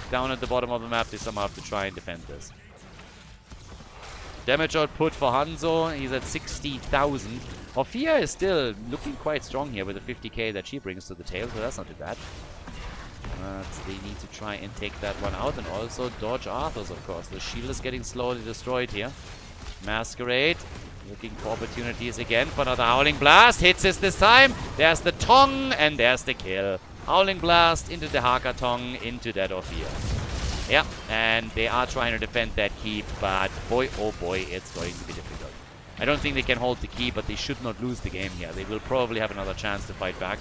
down at the bottom of the map, they somehow have to try and defend this. Damage output for Hanzo, he's at 60,000. Ophia is still looking quite strong here with the 50k that she brings to the table, so that's not too bad. But they need to try and take that one out, and also dodge Arthurs, of course. The shield is getting slowly destroyed here. Masquerade, looking for opportunities again for another Howling Blast. Hits us this time. There's the Tong, and there's the kill. Howling Blast into the Haka Tong, into that Ophia. Yeah, and they are trying to defend that keep, but boy, oh boy, it's going to be difficult. I don't think they can hold the key, but they should not lose the game here. They will probably have another chance to fight back.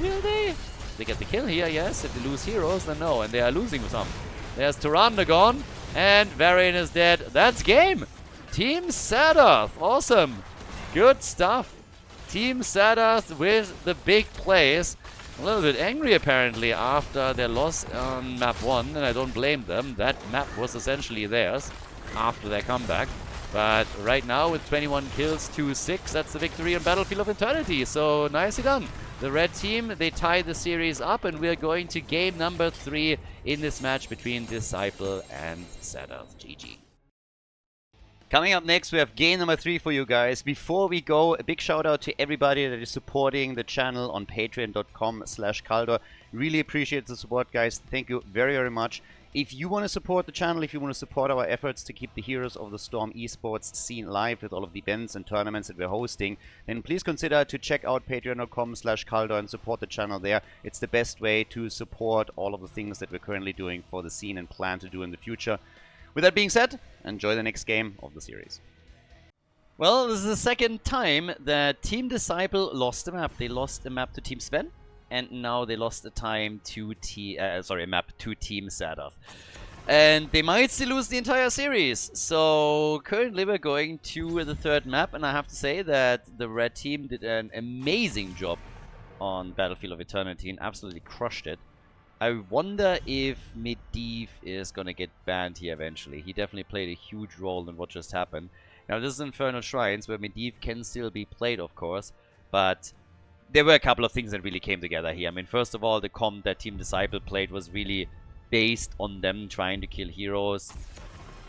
Will they? They get the kill here, yes. If they lose heroes, then no, and they are losing some. There's Tyrande gone, and Varian is dead. That's game! Team Serdath, awesome! Good stuff. Team Serdath with the big plays. A little bit angry apparently after their loss on map 1, and I don't blame them. That map was essentially theirs after their comeback. But right now with 21 kills, 2-6, that's the victory on Battlefield of Eternity. So nicely done. The red team, they tie the series up, and we're going to game number 3 in this match between Disciple and Serdath. GG. Coming up next, we have game number 3 for you guys. Before we go, a big shout out to everybody that is supporting the channel on patreon.com/Khaldor. Really appreciate the support, guys. Thank you very, very much. If you want to support the channel, if you want to support our efforts to keep the Heroes of the Storm esports scene live with all of the events and tournaments that we're hosting, then please consider to check out patreon.com/Khaldor and support the channel there. It's the best way to support all of the things that we're currently doing for the scene and plan to do in the future. With that being said, enjoy the next game of the series. Well, this is the second time that Team Disciple lost a map. They lost a map to Team Sven, and now they lost a time to a map to Team Serdath. And they might still lose the entire series. So currently we're going to the third map, and I have to say that the red team did an amazing job on Battlefield of Eternity and absolutely crushed it. I wonder if Medivh is going to get banned here eventually. He definitely played a huge role in what just happened. Now this is Infernal Shrines, where Medivh can still be played, of course, but there were a couple of things that really came together here. I mean, first of all, the comp that Team Disciple played was really based on them trying to kill heroes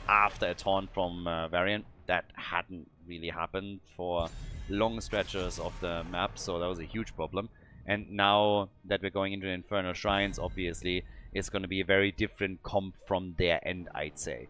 after a taunt from Varian. That hadn't really happened for long stretches of the map, so that was a huge problem. And now that we're going into Infernal Shrines, obviously, it's going to be a very different comp from their end, I'd say.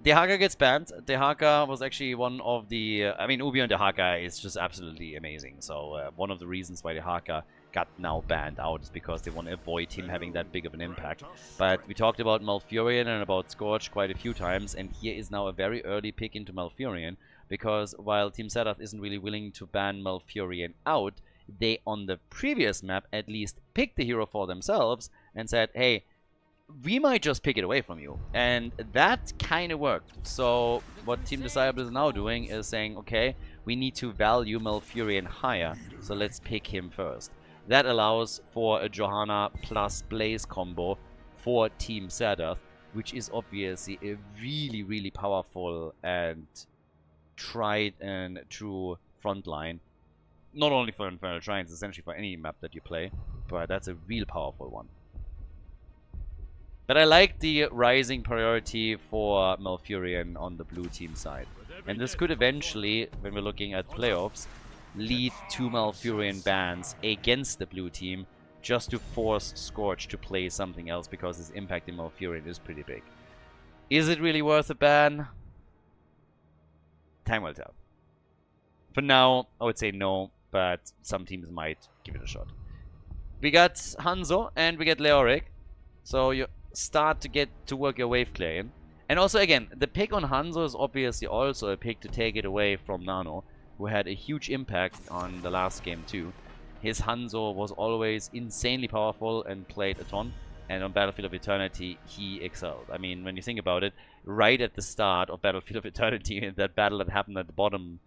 Dehaka gets banned. Dehaka was actually one of the... I mean, Ubi and Dehaka is just absolutely amazing. So one of the reasons why Dehaka got now banned out is because they want to avoid him having that big of an impact. But we talked about Malfurion and about Scorch quite a few times, and here is now a very early pick into Malfurion, because while Team Serdath isn't really willing to ban Malfurion out, they on the previous map at least picked the hero for themselves and said, hey, we might just pick it away from you. And that kind of worked. So what Team Disciple is now doing is saying, okay, we need to value Malfurion higher, so let's pick him first. That allows for a Johanna plus Blaze combo for Team Serdath, which is obviously a really, really powerful and tried and true frontline. Not only for Infernal Shrines, essentially for any map that you play, but that's a real powerful one. But I like the rising priority for Malfurion on the blue team side. And this could eventually, when we're looking at playoffs, lead to Malfurion bans against the blue team, just to force Scorch to play something else, because his impact in Malfurion is pretty big. Is it really worth a ban? Time will tell. For now, I would say no, but some teams might give it a shot. We got Hanzo and we get Leoric. So you start to get to work your wave clear in. And also again, the pick on Hanzo is obviously also a pick to take it away from Nano, who had a huge impact on the last game too. His Hanzo was always insanely powerful and played a ton. And on Battlefield of Eternity, he excelled. I mean, when you think about it, right at the start of Battlefield of Eternity, that battle that happened at the bottom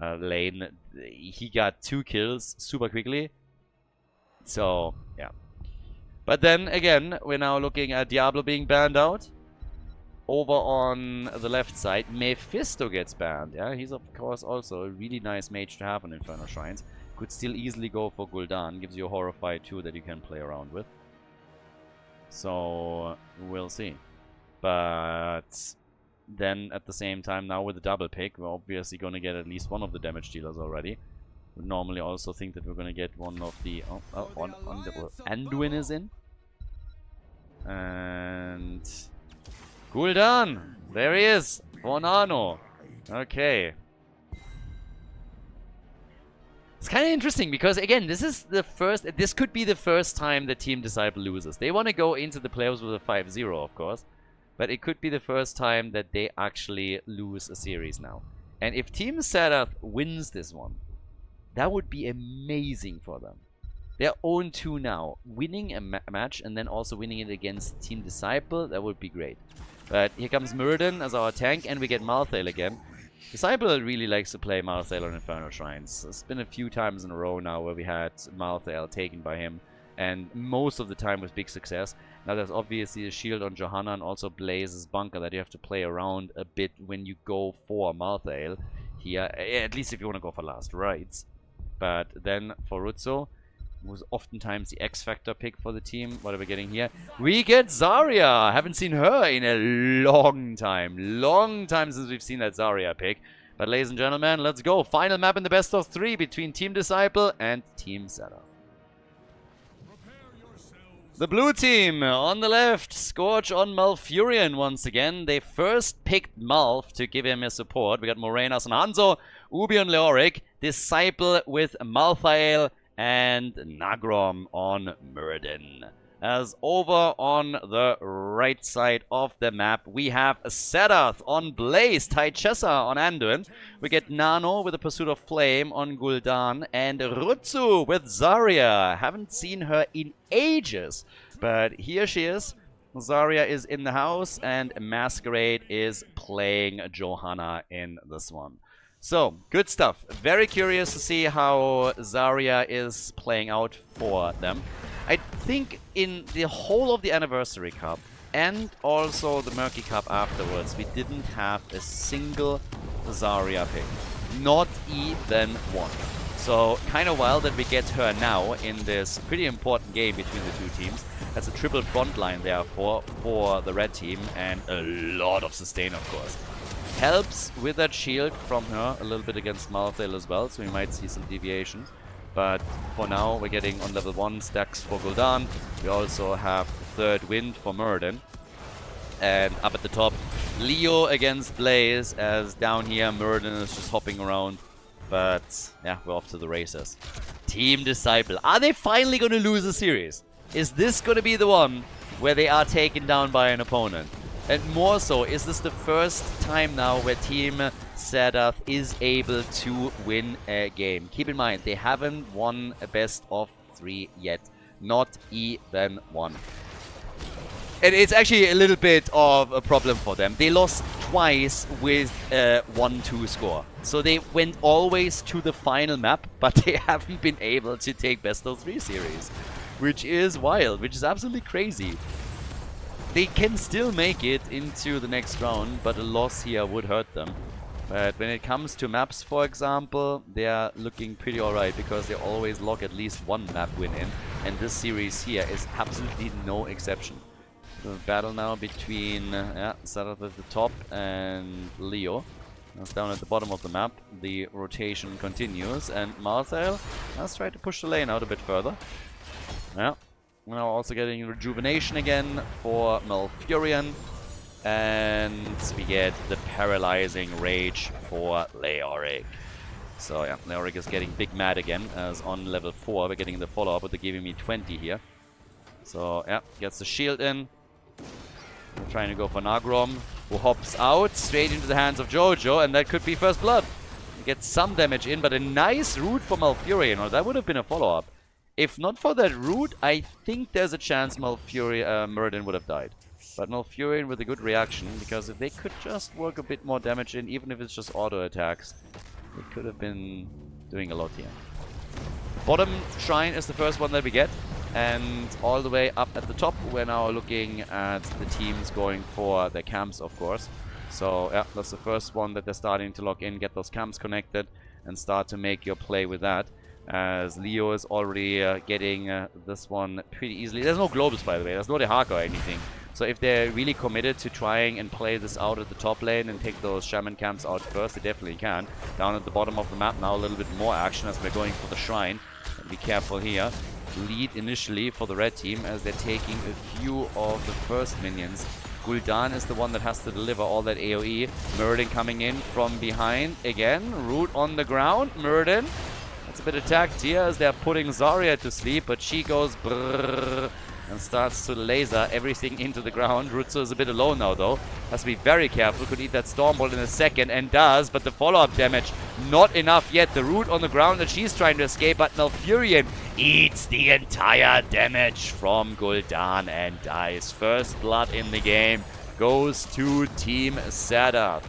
lane, he got 2 kills super quickly. So, yeah. But then, again, we're now looking at Diablo being banned out. Over on the left side, Mephisto gets banned. Yeah, he's, of course, also a really nice mage to have on Infernal Shrines. Could still easily go for Gul'dan. Gives you a Horrify too that you can play around with. So, we'll see. But then, at the same time, now with the double pick, we're obviously going to get at least one of the damage dealers already. We normally also think that we're going to get one of the... Anduin is in. And... Gul'dan! There he is! For Nano. Okay. It's kind of interesting because, again, this is the first... This could be the first time the Team Disciple loses. They want to go into the playoffs with a 5-0, of course. But it could be the first time that they actually lose a series now. And if Team Serdath wins this one, that would be amazing for them. They're 0-2 now. Winning a match and then also winning it against Team Disciple, that would be great. But here comes Muradin as our tank, and we get Malthael again. Disciple really likes to play Malthael on Infernal Shrines. It's been a few times in a row now where we had Malthael taken by him, and most of the time with big success. Now there's obviously a shield on Johanna and also Blaze's bunker that you have to play around a bit when you go for Malthael here, at least if you want to go for last rites. But then for Rutzo, who's oftentimes the X-Factor pick for the team. What are we getting here? We get Zarya! Haven't seen her in a long time. Long time since we've seen that Zarya pick. But ladies and gentlemen, let's go. Final map in the best of 3 between Team Disciple and Team Serdath. The blue team on the left, Scorch on Malfurion once again. They first picked Malf to give him his support. We got Morenas on Hanzo, Ubi on Leoric, Disciple with Malthael, and Nagrom on Muradin. As over on the right side of the map, we have Serdath on Blaze, Taichessa on Anduin. We get Nano with the Pursuit of Flame on Gul'dan, and Rutsu with Zarya. Haven't seen her in ages, but here she is. Zarya is in the house, and Masquerade is playing Johanna in this one. So, good stuff. Very curious to see how Zarya is playing out for them. I think in the whole of the Anniversary Cup and also the Murky Cup afterwards, we didn't have a single Zarya pick. Not even one. So, kind of wild that we get her now in this pretty important game between the two teams. That's a triple front line therefore for the red team, and a lot of sustain, of course. Helps with that shield from her a little bit against Malthael as well, so we might see some deviations. But for now, we're getting on level 1 stacks for Gul'dan. We also have third wind for Muradin. And up at the top, Leo against Blaze, as down here Murden is just hopping around. But yeah, we're off to the races. Team Disciple. Are they finally going to lose a series? Is this going to be the one where they are taken down by an opponent? And more so, is this the first time now where Team Serdath is able to win a game? Keep in mind, they haven't won a best of 3 yet. Not even one. And it's actually a little bit of a problem for them. They lost twice with a 1-2 score. So they went always to the final map, but they haven't been able to take best of 3 series. Which is wild, which is absolutely crazy. They can still make it into the next round, but a loss here would hurt them. But when it comes to maps, for example, they are looking pretty alright because they always lock at least one map win in. And this series here is absolutely no exception. The battle now between Serdath at the top and Leo. That's down at the bottom of the map. The rotation continues, and Marthel has tried to push the lane out a bit further. Yeah, we're now also getting rejuvenation again for Malfurion. And we get the paralyzing rage for Leoric. So yeah, Leoric is getting big mad again, as on level 4 we're getting the follow-up, but they're giving me 20 here. So yeah, gets the shield in. We're trying to go for Nagrom, who hops out straight into the hands of Jojo, and that could be first blood. Gets some damage in, but a nice root for Malfurion, or that would have been a follow-up. If not for that root, I think there's a chance Muradin would have died. But Malfurion with a good reaction, because if they could just work a bit more damage in, even if it's just auto attacks, they could have been doing a lot here. Bottom shrine is the first one that we get, and all the way up at the top, we're now looking at the teams going for their camps, of course. So yeah, that's the first one that they're starting to lock in, get those camps connected, and start to make your play with that. As Leo is already getting this one pretty easily. There's no globals, by the way. There's no Dehaka or anything. So if they're really committed to trying and play this out at the top lane and take those shaman camps out first, they definitely can. Down at the bottom of the map now, a little bit more action as we're going for the shrine. Be careful here. Lead initially for the red team as they're taking a few of the first minions. Gul'dan is the one that has to deliver all that AoE. Muradin coming in from behind again. Root on the ground. Muradin. That's a bit attacked here as they're putting Zarya to sleep, but she goes brrrr and starts to laser everything into the ground. Rutsu is a bit alone now, though. Has to be very careful. Could eat that Stormbolt in a second, and does, but the follow-up damage not enough yet. The root on the ground that she's trying to escape, but Malfurion eats the entire damage from Gul'dan and dies. First blood in the game goes to Team Serdath.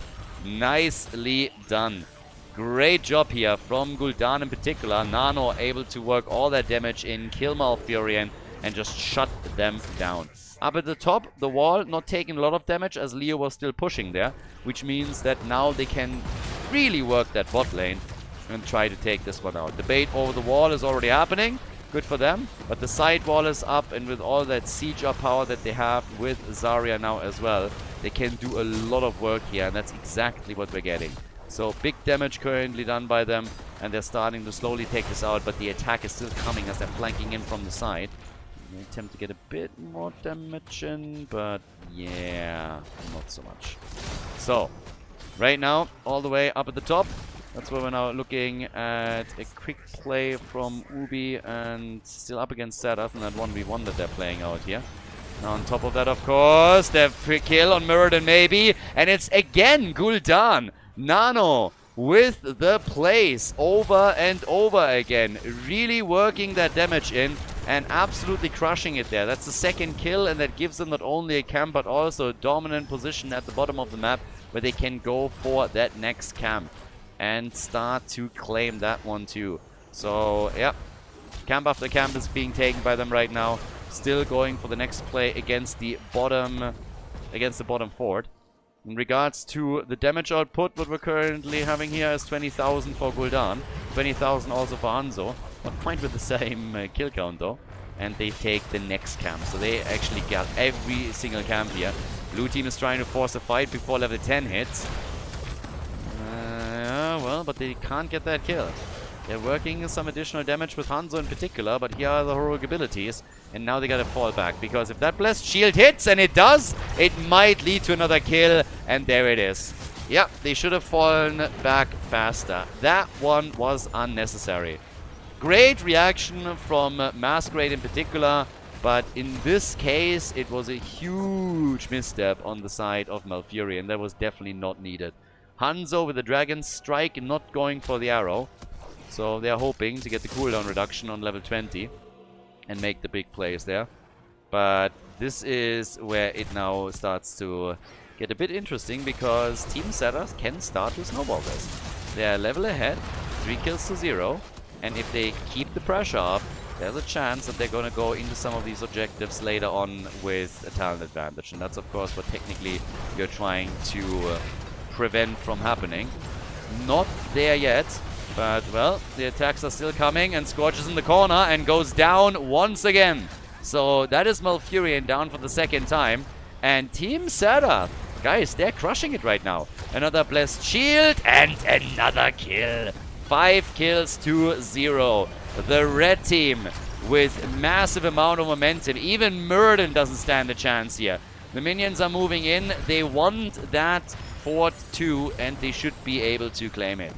Nicely done. Great job here from Gul'dan in particular. Nano able to work all that damage in, kill Malfurion, and just shut them down. Up at the top, the wall not taking a lot of damage as Leo was still pushing there, which means that now they can really work that bot lane and try to take this one out. The bait over the wall is already happening. Good for them. But the side wall is up, and with all that siege up power that they have with Zarya now as well, they can do a lot of work here, and that's exactly what we're getting. So big damage currently done by them, and they're starting to slowly take this out, but the attack is still coming as they're flanking in from the side. They attempt to get a bit more damage in, but yeah, not so much. So, right now, all the way up at the top, that's where we're now looking at a quick play from Ubi, and still up against Serdath in that 1v1 that they're playing out here. Now on top of that, of course, they've kill on Muradin maybe, and it's again Gul'dan. Nano with the plays over and over again. Really working that damage in and absolutely crushing it there. That's the second kill, and that gives them not only a camp but also a dominant position at the bottom of the map where they can go for that next camp and start to claim that one too. So, yeah, camp after camp is being taken by them right now. Still going for the next play against the bottom fort. In regards to the damage output, what we're currently having here is 20,000 for Gul'dan, 20,000 also for Hanzo. Not quite with the same kill count though. And they take the next camp. So they actually got every single camp here. Blue team is trying to force a fight before level 10 hits. Well, but they can't get that kill. They're working some additional damage with Hanzo in particular, but here are the heroic abilities. And now they gotta fall back, because if that Blessed Shield hits, and it does, it might lead to another kill, and there it is. Yeah, they should have fallen back faster. That one was unnecessary. Great reaction from Masquerade in particular, but in this case, it was a huge misstep on the side of Malfurion. That was definitely not needed. Hanzo with the Dragon Strike not going for the arrow. So they're hoping to get the cooldown reduction on level 20 and make the big plays there. But this is where it now starts to get a bit interesting, because Team Serdath can start to snowball this. They're level ahead, 3 kills to 0, and if they keep the pressure up, there's a chance that they're going to go into some of these objectives later on with a talent advantage. And that's of course what technically you're trying to prevent from happening. Not there yet. But, well, the attacks are still coming, and Scorch is in the corner and goes down once again. So that is Malfurion down for the second time. And Team Serdath, guys, they're crushing it right now. Another Blessed Shield and another kill. 5 kills to 0. The red team with massive amount of momentum. Even Murden doesn't stand a chance here. The minions are moving in. They want that fort too, and they should be able to claim it.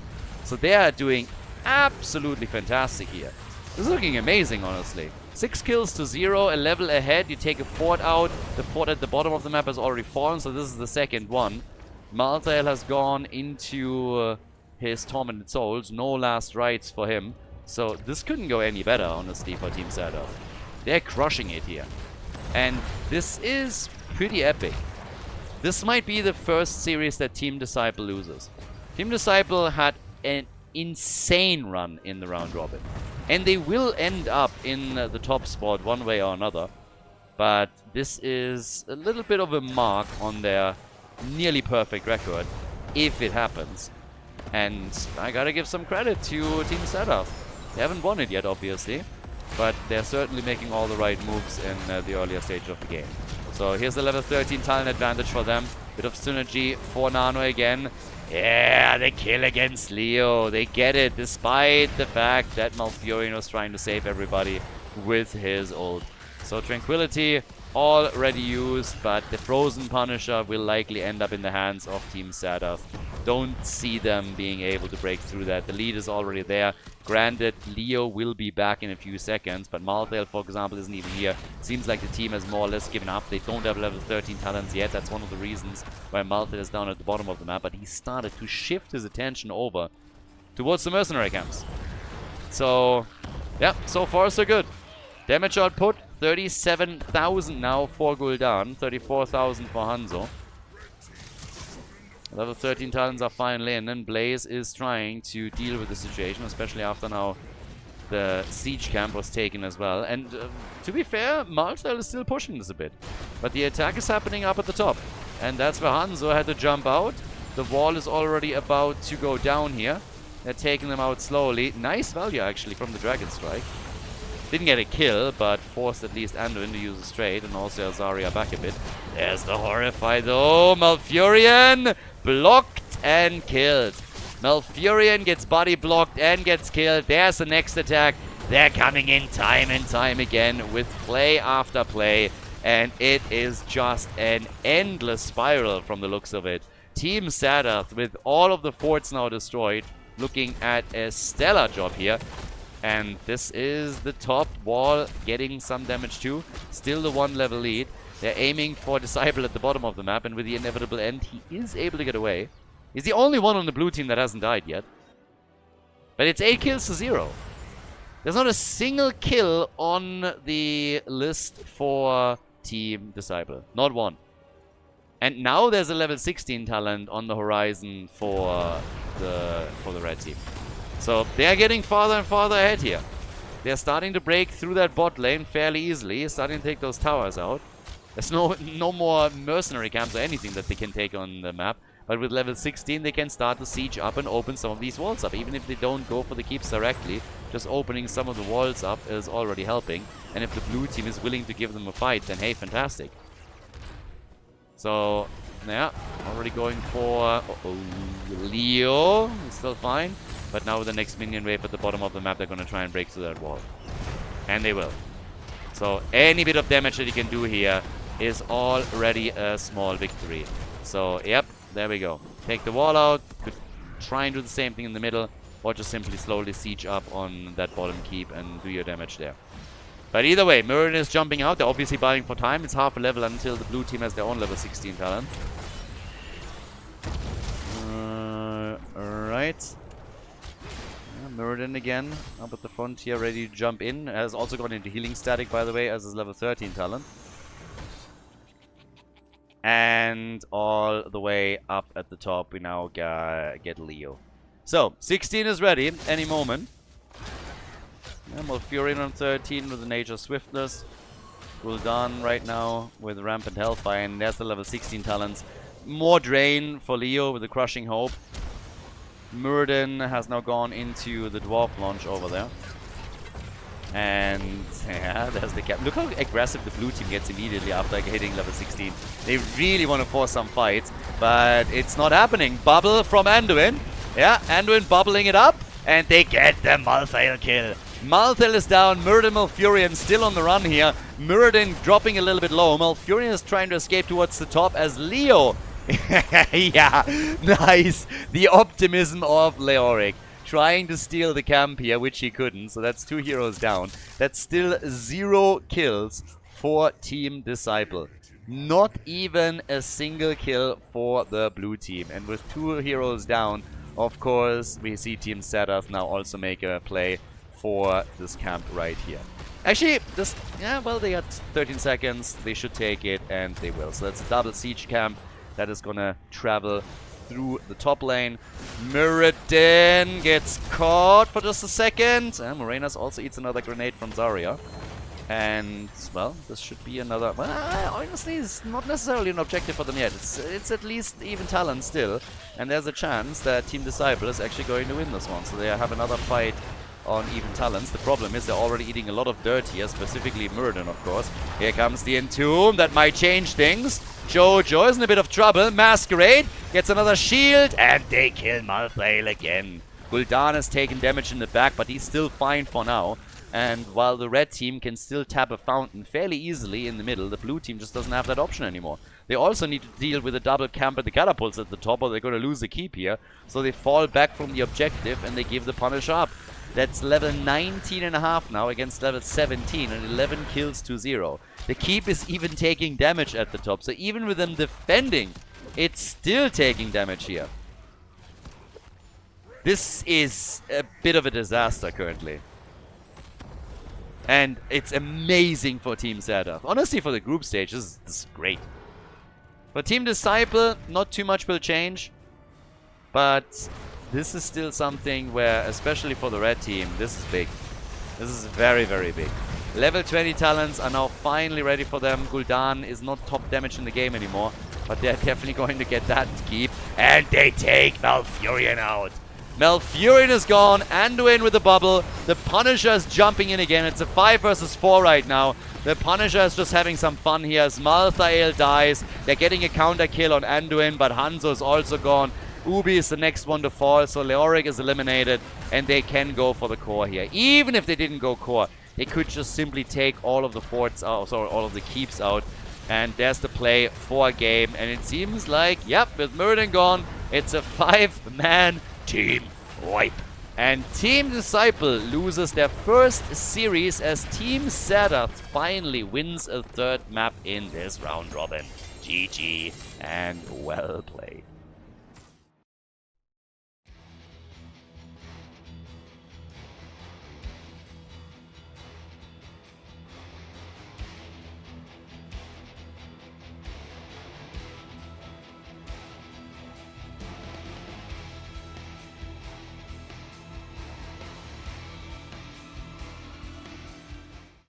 So they are doing absolutely fantastic here. This is looking amazing, honestly. 6 kills to 0, a level ahead. You take a fort out. The fort at the bottom of the map has already fallen, so this is the second one. Malthael has gone into his Tormented Souls. No last rites for him. So this couldn't go any better, honestly, for Team Serdath. They're crushing it here. And this is pretty epic. This might be the first series that Team Disciple loses. Team Disciple had an insane run in the round robin, and they will end up in the top spot one way or another, but this is a little bit of a mark on their nearly perfect record if it happens. And I gotta give some credit to Team Serdath. They haven't won it yet, obviously, but they're certainly making all the right moves in the earlier stage of the game. So here's the level 13 talent advantage for them. Bit of synergy for Nano again. Yeah, the kill against Leo. They get it, despite the fact that Malfurion was trying to save everybody with his ult. So Tranquility already used, but the Frozen Punisher will likely end up in the hands of Team Serdath. Don't see them being able to break through that. The lead is already there. Granted, Leo will be back in a few seconds, but Malthael, for example, isn't even here. Seems like the team has more or less given up. They don't have level 13 talents yet. That's one of the reasons why Malthael is down at the bottom of the map, but he started to shift his attention over towards the mercenary camps. So, yeah, so far so good. Damage output, 37,000 now for Gul'dan, 34,000 for Hanzo. Level 13 talents are finally in, and Blaze is trying to deal with the situation, especially after now the siege camp was taken as well. And to be fair, Malthael is still pushing this a bit. But the attack is happening up at the top. And that's where Hanzo had to jump out. The wall is already about to go down here. They're taking them out slowly. Nice value, actually, from the Dragon Strike. Didn't get a kill, but forced at least Anduin to use a straight, and also Azaria back a bit. There's the Horrify, though. Malfurion blocked and killed. Malfurion gets body blocked and gets killed. There's the next attack. They're coming in time and time again with play after play. And it is just an endless spiral from the looks of it. Team Serdath, with all of the forts now destroyed, looking at a stellar job here. And this is the top wall getting some damage too. Still the 1 level lead. They're aiming for Disciple at the bottom of the map, and with the inevitable end, he is able to get away. He's the only one on the blue team that hasn't died yet. But it's 8 kills to 0. There's not a single kill on the list for Team Disciple. Not one. And now there's a level 16 talent on the horizon for the red team. So they are getting farther and farther ahead here. They're starting to break through that bot lane fairly easily, starting to take those towers out. There's no more mercenary camps or anything that they can take on the map. But with level 16, they can start to siege up and open some of these walls up. Even if they don't go for the keeps directly, just opening some of the walls up is already helping. And if the blue team is willing to give them a fight, then hey, fantastic. So, yeah, already going for Leo. He's still fine. But now with the next minion wave at the bottom of the map, they're going to try and break through that wall. And they will. So any bit of damage that you can do here is already a small victory. So, yep, there we go. Take the wall out. Could try and do the same thing in the middle. Or just simply slowly siege up on that bottom keep and do your damage there. But either way, Mirrodin is jumping out. They're obviously buying for time. It's half a level until the blue team has their own level 16 talent. Alright. Mirrodin again, up at the frontier, ready to jump in. Has also gone into healing static, by the way, as his level 13 talent. And all the way up at the top, we now get Leo. So, 16 is ready, any moment. Malfurion on 13 with the Nature Swiftness. Gul'dan right now with Rampant Hellfire, and there's the level 16 talents. More drain for Leo with the Crushing Hope. Mirrodin has now gone into the Dwarf launch over there. And yeah, there's the cap. Look how aggressive the blue team gets immediately after hitting level 16. They really want to force some fights, but it's not happening. Bubble from Anduin. Yeah, Anduin bubbling it up, and they get the Malthael kill. Malthael is down. Mirrodin, Malfurion still on the run here. Mirrodin dropping a little bit low. Malfurion is trying to escape towards the top as Leo. Yeah, nice. The optimism of Leoric. Trying to steal the camp here, which he couldn't. So that's 2 heroes down. That's still 0 kills for Team Disciple. Not even a single kill for the blue team. And with 2 heroes down, of course, we see Team Serdath now also make a play for this camp right here. Actually, this, yeah, well, they got 13 seconds. They should take it, and they will. So that's a double siege camp that is gonna travel through the top lane. Mirrodin gets caught for just a second. And Morenas also eats another grenade from Zarya. And, well, this should be another... Well, honestly, it's not necessarily an objective for them yet. It's at least even talent still. And there's a chance that Team Disciple is actually going to win this one. So they have another fight on even talents. The problem is they're already eating a lot of dirt here, specifically Mirrodin, of course. Here comes the Entomb. That might change things. Jojo is in a bit of trouble. Masquerade gets another shield, and they kill Malthael again. Gul'dan has taken damage in the back, but he's still fine for now. And while the red team can still tap a fountain fairly easily in the middle, the blue team just doesn't have that option anymore. They also need to deal with a double camp at the catapults at the top, or they're going to lose the keep here. So they fall back from the objective, and they give the punish up. That's level 19.5 now against level 17, and 11 kills to 0. The keep is even taking damage at the top, so even with them defending, it's still taking damage here. This is a bit of a disaster currently. And it's amazing for Team Serdath. Honestly, for the group stage, this is great. For Team Disciple, not too much will change. But this is still something where, especially for the red team, this is big. This is very, very big. Level 20 talents are now finally ready for them. Gul'dan is not top damage in the game anymore, but they're definitely going to get that keep. And they take Malfurion out. Malfurion is gone. Anduin with the bubble. The Punisher is jumping in again. It's a 5 versus 4 right now. The Punisher is just having some fun here as Malthael dies. They're getting a counter kill on Anduin, but Hanzo is also gone. Ubi is the next one to fall, so Leoric is eliminated, and they can go for the core here. Even if they didn't go core, they could just simply take all of the forts out, sorry, all of the keeps out, and there's the play for a game. And it seems like, yep, with Mirrodin gone, it's a 5-man team wipe. And Team Disciple loses their first series as Team Serdath finally wins a 3rd map in this round robin. GG and well played.